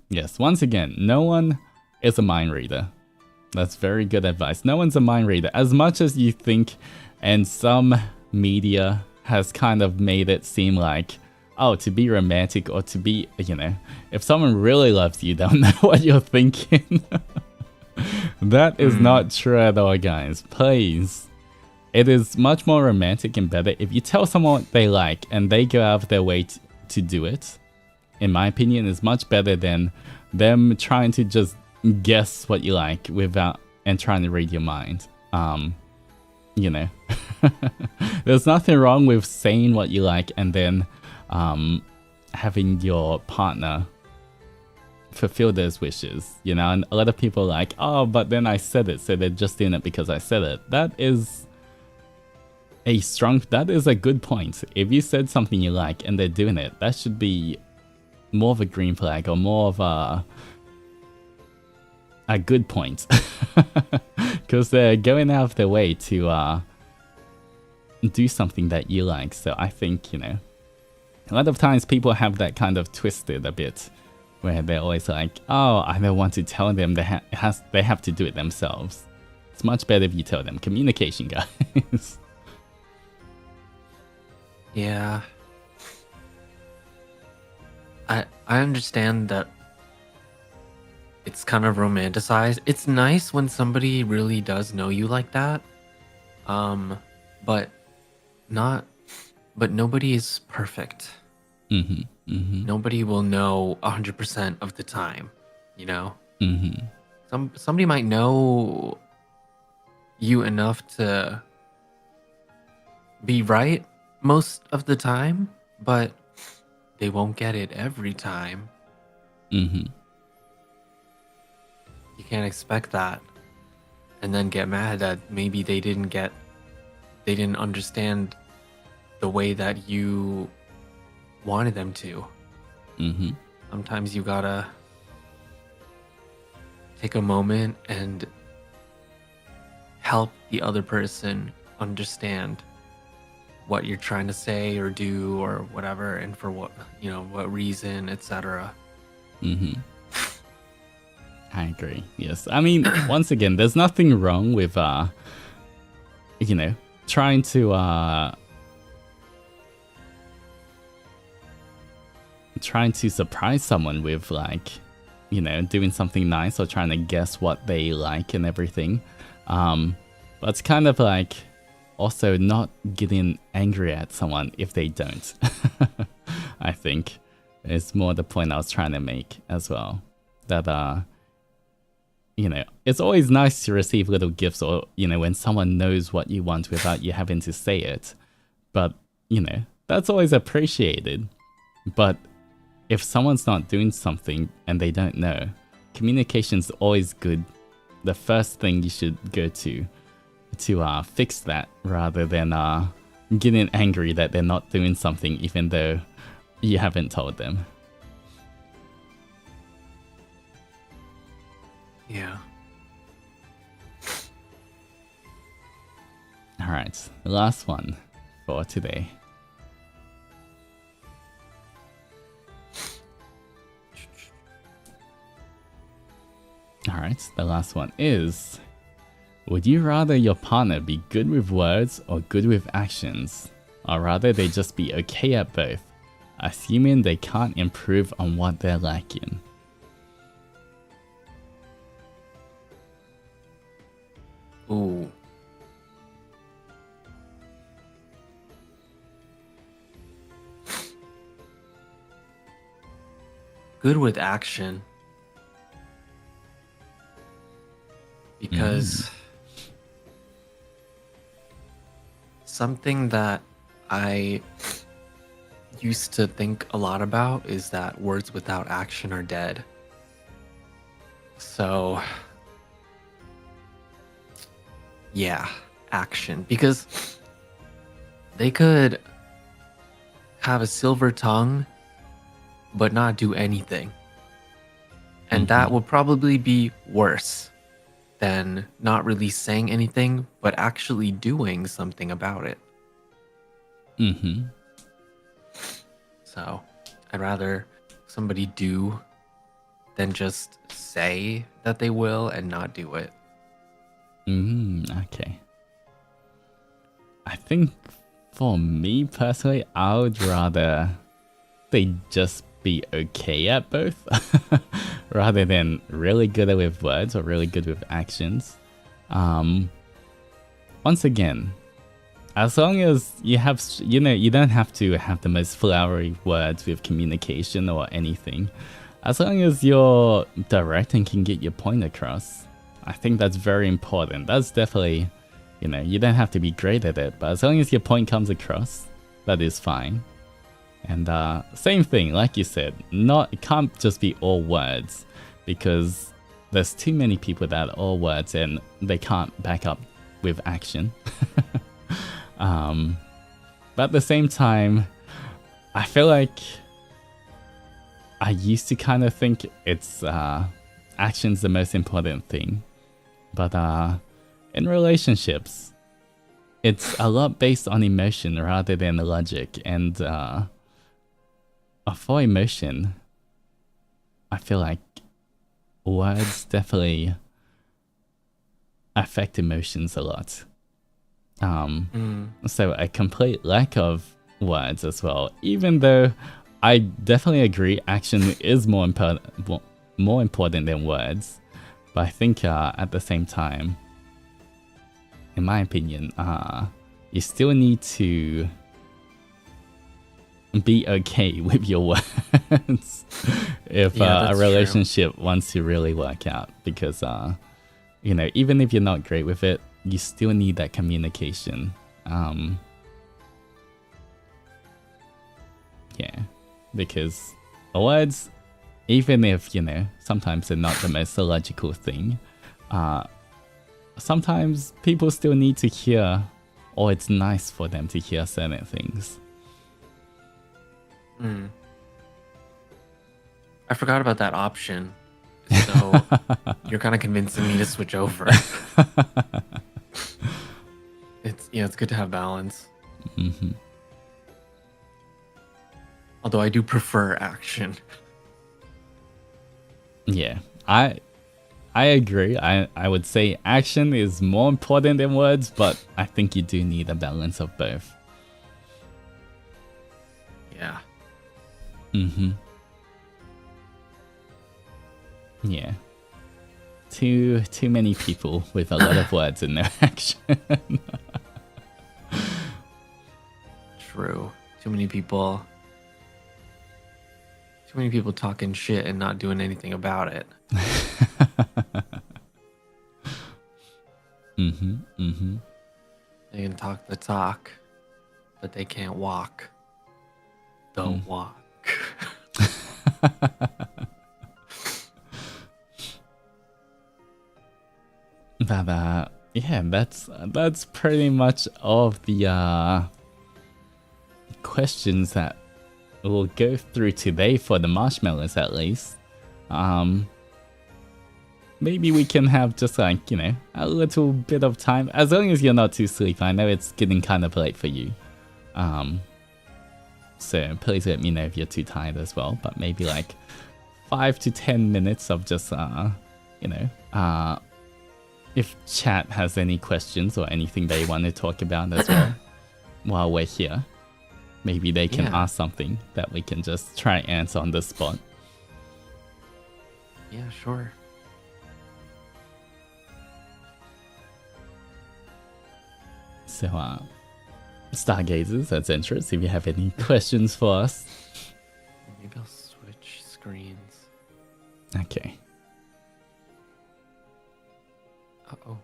Yes, once again, no one is a mind reader. That's very good advice. No one's a mind reader. As much as you think, and some media has kind of made it seem like, oh, to be romantic or to be, if someone really loves you, they'll know what you're thinking. That is not true at all, guys. Please. It is much more romantic and better if you tell someone what they like and they go out of their way to do it. In my opinion, is much better than them trying to just guess what you like without and trying to read your mind. There's nothing wrong with saying what you like and then having your partner fulfill those wishes, and a lot of people are like, oh, but then I said it, so they're just doing it because I said it. That is a good point. If you said something you like and they're doing it, that should be more of a green flag or more of a good point. Because they're going out of their way to do something that you like. So I think, a lot of times people have that kind of twisted a bit, where they're always like, oh, I don't want to tell them they have to do it themselves. It's much better if you tell them. Communication, guys. Yeah. I understand that it's kind of romanticized. It's nice when somebody really does know you like that. But nobody is perfect. Nobody will know 100% of the time, Somebody might know you enough to be right most of the time, but they won't get it every time. You can't expect that and then get mad that maybe they didn't understand the way that you wanted them to. Sometimes you gotta take a moment and help the other person understand what you're trying to say or do or whatever, and for what reason, etc. I agree. Yes. I mean, once again, there's nothing wrong with trying to surprise someone with doing something nice or trying to guess what they like and everything. But it's kind of like also not getting angry at someone if they don't. I think is more the point I was trying to make as well. That it's always nice to receive little gifts or when someone knows what you want without you having to say it. But that's always appreciated. But if someone's not doing something and they don't know, communication's always good. The first thing you should go to fix that, rather than getting angry that they're not doing something even though you haven't told them. Yeah. Alright, the last one for today. Alright, the last one is, would you rather your partner be good with words or good with actions? Or rather they just be okay at both, assuming they can't improve on what they're lacking? Ooh. Good with action. Because something that I used to think a lot about is that words without action are dead. So, yeah, action. Because they could have a silver tongue but not do anything. And that would probably be worse than not really saying anything, but actually doing something about it. So I'd rather somebody do than just say that they will and not do it. Okay. I think for me personally, I would rather they just be okay at both rather than really good with words or really good with actions. Once again, as long as you have, you don't have to have the most flowery words with communication or anything. As long as you're direct and can get your point across, I think that's very important. That's definitely, you don't have to be great at it, but as long as your point comes across, that is fine. And same thing, like you said, it can't just be all words, because there's too many people that are all words and they can't back up with action. But at the same time, I feel like I used to kind of think it's action's the most important thing. But in relationships, it's a lot based on emotion rather than logic. And for emotion, I feel like words definitely affect emotions a lot. So a complete lack of words as well, even though I definitely agree action is more important than words. But I think at the same time, in my opinion, you still need to be okay with your words if a relationship wants to really work out, because even if you're not great with it, you still need that communication. Because words, even if sometimes they're not the most logical thing, sometimes people still need to hear, or it's nice for them to hear certain things. I forgot about that option, so you're kind of convincing me to switch over. It's good to have balance. Although I do prefer action. Yeah, I agree. I would say action is more important than words, but I think you do need a balance of both. Yeah. Yeah. Too many people with a lot of words and no action. True. Too many people talking shit and not doing anything about it. They can talk the talk, but they can't walk the walk. But yeah, that's pretty much all of the questions that we'll go through today for the marshmallows, at least. Maybe we can have just like, a little bit of time, as long as you're not too sleepy. I know it's getting kind of late for you. So please let me know if you're too tired as well, but maybe like 5 to 10 minutes of just, if chat has any questions or anything they want to talk about as well while we're here. Maybe they can ask something that we can just try and answer on the spot. Yeah, sure. So, stargazers, that's interesting. If you have any questions for us. Maybe I'll switch screens. Okay. Uh-oh.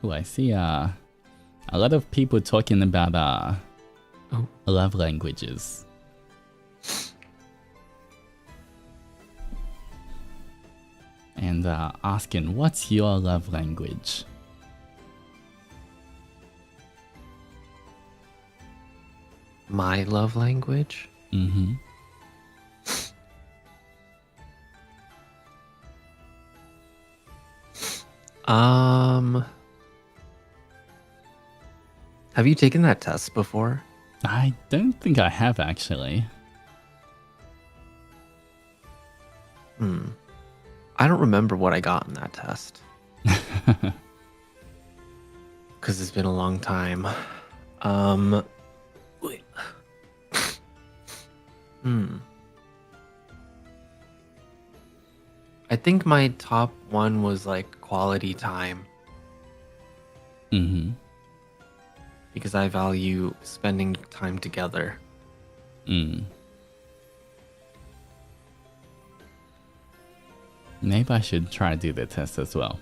Oh, I see a lot of people talking about love languages. and asking, what's your love language? My love language? Mm-hmm. Have you taken that test before? I don't think I have, actually. I don't remember what I got in that test. Because it's been a long time. Wait. I think my top one was like quality time. Mm-hmm. Because I value spending time together. Maybe I should try to do the test as well.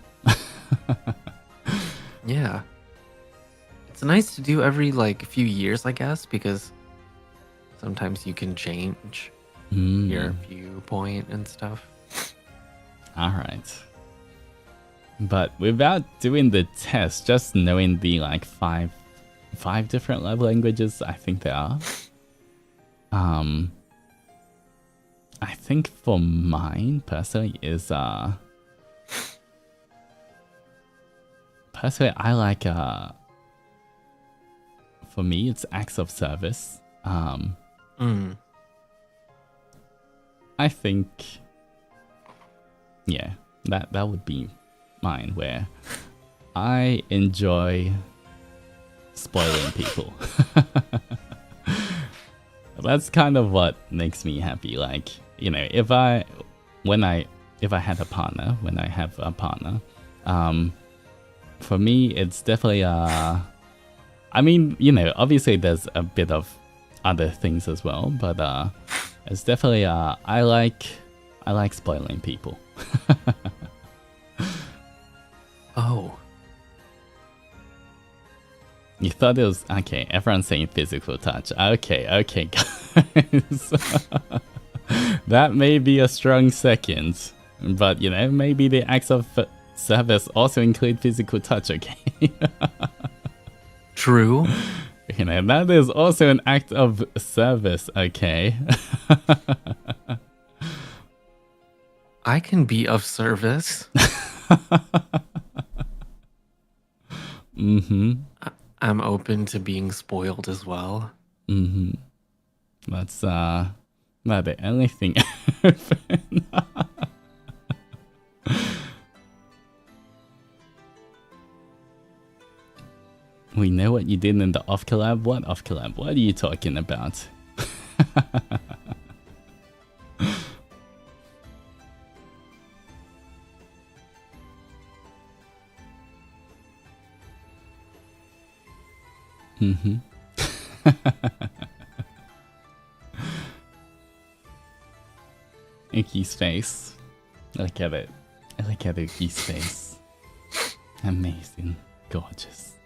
Yeah. It's nice to do every like few years, I guess, because sometimes you can change your viewpoint and stuff. Alright. But without doing the test, just knowing the like five different love languages, I think there are. I think for mine personally is personally I like for me it's acts of service. I think yeah, that would be mine, where I enjoy spoiling people. That's kind of what makes me happy. Like, you know, if I have a partner, for me it's definitely I mean, you know, obviously there's a bit of other things as well, but it's definitely I like spoiling people. Oh. You thought it was okay, everyone's saying physical touch. Okay, guys. That may be a strong second, but you know, maybe the acts of service also include physical touch, okay? True. You know, that is also an act of service, okay? I can be of service. I'm open to being spoiled as well. That's not the only thing open. We know what you did in the off collab. What off collab? What are you talking about? Uki's face. Look at it. Look at Uki's face. Amazing. Gorgeous.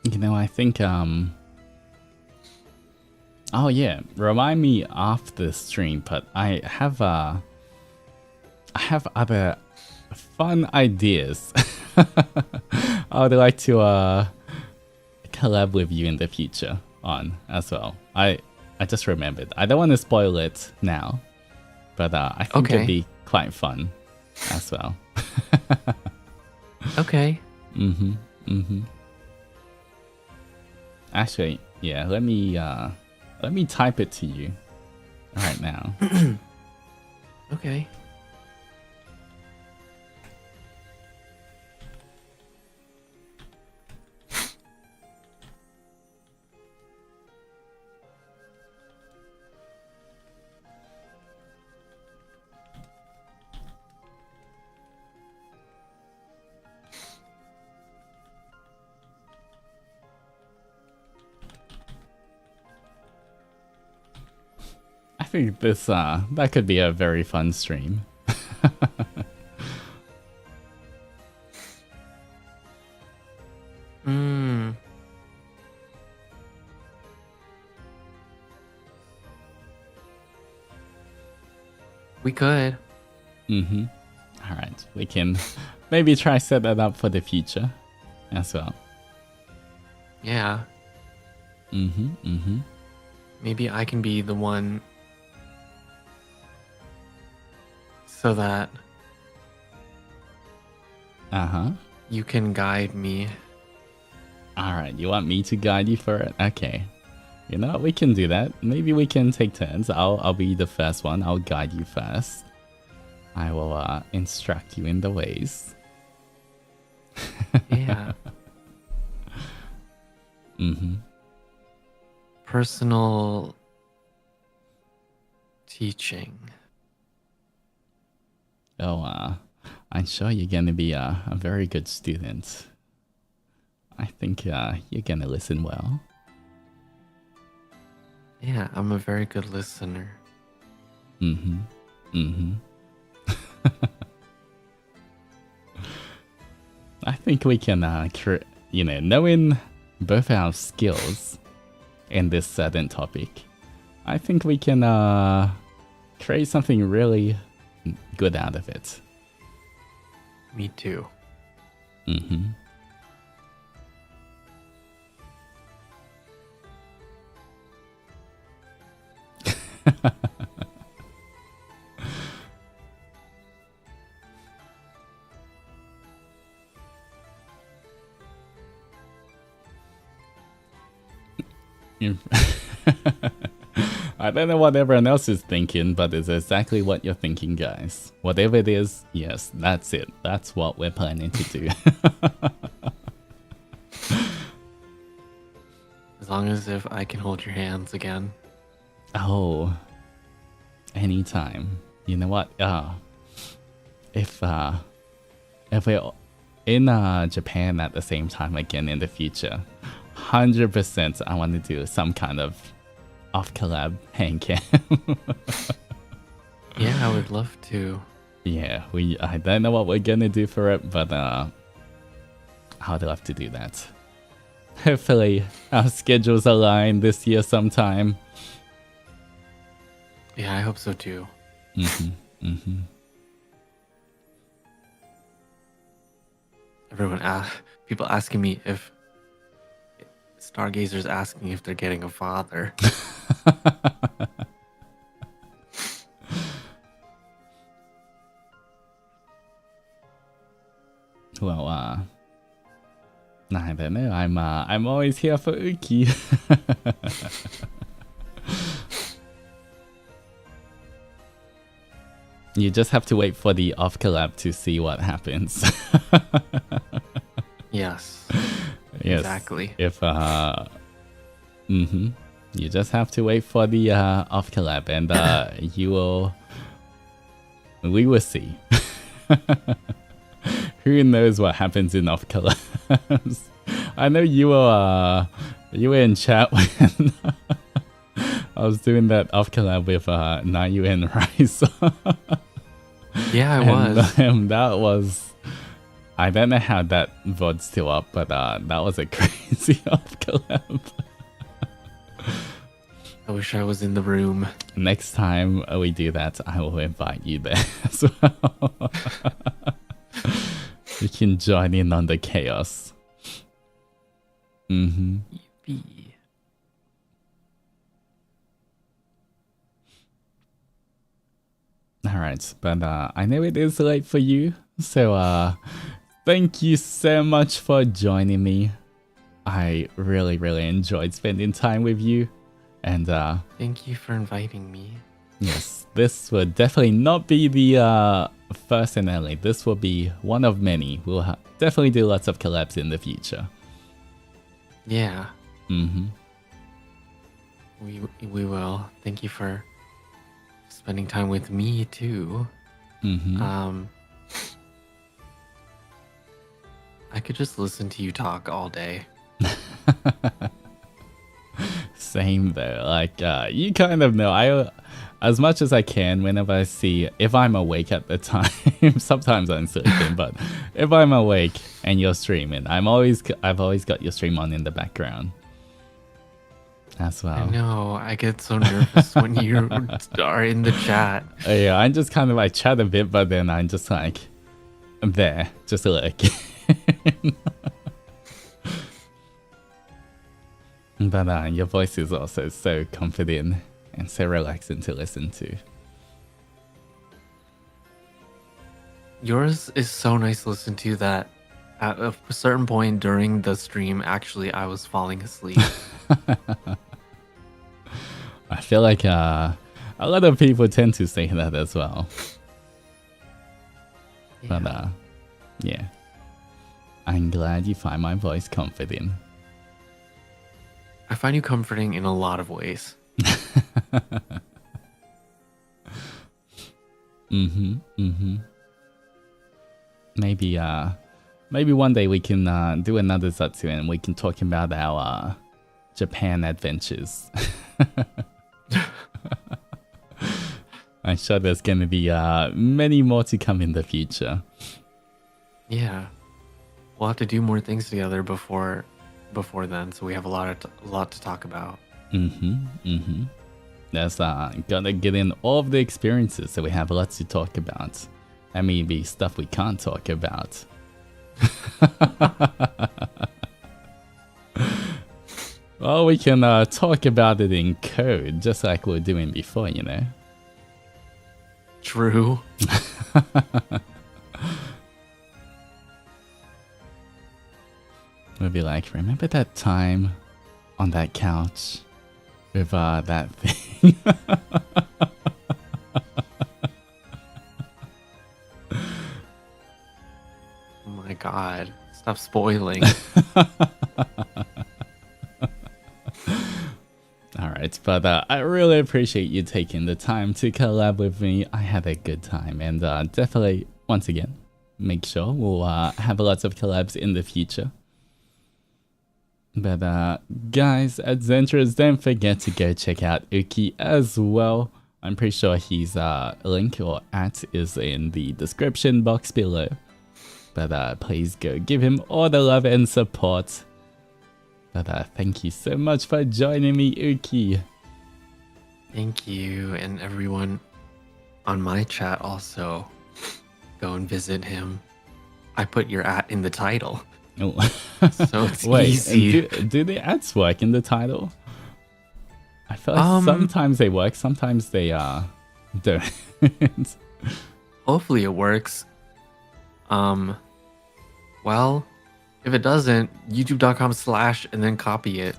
You know, I think oh yeah, remind me after the stream, but I have other fun ideas. I would like to collab with you in the future on as well. I just remembered. I don't want to spoil it now, but I think it'd be quite fun as well. Okay. Actually, yeah, let me type it to you right now. Okay. I think this that could be a very fun stream. We could. Mm-hmm. All right, we can maybe try set that up for the future as well. Yeah. Mm-hmm. Mm-hmm. Maybe I can be the one so that you can guide me. All right, you want me to guide you for it? Okay. You know what? We can do that. Maybe we can take turns. I'll be the first one. I'll guide you first. I will instruct you in the ways. Yeah. Mm-hmm. Personal teaching. Oh, I'm sure you're gonna be a very good student. I think you're gonna listen well. Yeah, I'm a very good listener. Mm-hmm. Mm-hmm. I think we can, knowing both our skills in this certain topic, I think we can create something really good out of it. Me too. Mm-hmm. I don't know what everyone else is thinking, but it's exactly what you're thinking, guys. Whatever it is, yes, that's it. That's what we're planning to do. As long as if I can hold your hands again. Oh, anytime. You know what? If we're in Japan at the same time again in the future, 100% I want to do some kind of off-collab hang cam. Yeah, I would love to. Yeah, I don't know what we're gonna do for it, but I would love to do that. Hopefully our schedules align this year sometime. Yeah, I hope so too. Mm-hmm. Mm-hmm. People asking me if stargazers asking if they're getting a father. Well, I don't know. I'm always here for Uki. You just have to wait for the off collab to see what happens. Yes. Yes. Exactly. If you just have to wait for the off collab, and we will see. Who knows what happens in off collabs? I know you were in chat when I was doing that off collab with Nayu and Rice. Yeah, I was. And that was, I don't know how that VOD's still up, but that was a crazy off collab. I wish I was in the room. Next time we do that, I will invite you there as well. You can join in on the chaos. Mm-hmm. Yippee. Alright, but I know it is late for you, so thank you so much for joining me. I really, really enjoyed spending time with you, and thank you for inviting me. Yes, this will definitely not be the first and only. This will be one of many. We'll definitely do lots of collabs in the future. Yeah. Mm-hmm. We will. Thank you for spending time with me too. Mm-hmm. I could just listen to you talk all day. Same though. Like you kind of know. As much as I can, whenever I see, if I'm awake at the time, sometimes I'm sleeping, but if I'm awake and you're streaming, I've always got your stream on in the background. as I well. know. I get so nervous when you are in the chat. Yeah, I just kind of like chat a bit, but then I'm just like there, just like. But your voice is also so confident and so relaxing to listen to. Yours is so nice to listen to that at a certain point during the stream, actually, I was falling asleep. I feel like a lot of people tend to say that as well. Yeah. But yeah. I'm glad you find my voice comforting. I find you comforting in a lot of ways. Maybe maybe one day we can do another Zatsu and we can talk about our Japan adventures. I'm sure there's going to be many more to come in the future. Yeah. We'll have to do more things together before then, so we have a lot to talk about. That's gotta get in all of the experiences, so we have lots to talk about. And maybe stuff we can't talk about. Well, we can talk about it in code, just like we were doing before, you know? True. We'll be like, remember that time on that couch with that thing? Oh my god. Stop spoiling. Alright, but I really appreciate you taking the time to collab with me. I had a good time, and definitely, once again, make sure we'll have lots of collabs in the future. But guys, at Zentro's, don't forget to go check out Uki as well. I'm pretty sure his link or @ is in the description box below. But please go give him all the love and support. But thank you so much for joining me, Uki. Thank you, and everyone on my chat also. Go and visit him. I put your @ in the title. Oh. So it's Wait, easy. do the ads work in the title? I feel like sometimes they work, sometimes they don't. Hopefully it works. Well, if it doesn't, youtube.com/ and then copy it.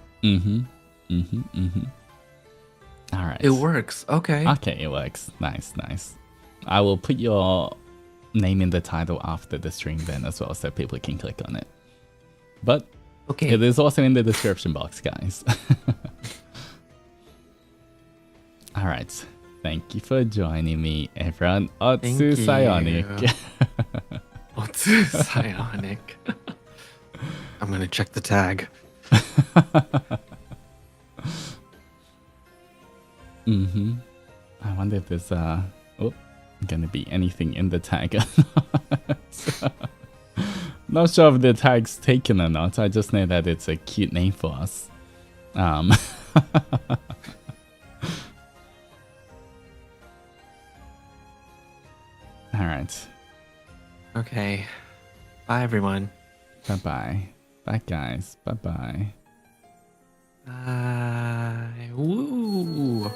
Alright. It works. Okay. Okay, it works. Nice, nice. I will put your name in the title after the stream then as well, so people can click on it. But okay, it is also in the description box, guys. Alright. Thank you for joining me, everyone. Otsu Psionic. Otsu Psionic. I'm gonna check the tag. I wonder if there's gonna be anything in the tag. Not sure if the tag's taken or not. I just know that it's a cute name for us. Alright. Okay. Bye, everyone. Bye-bye. Bye, guys. Bye-bye. Bye. Woo.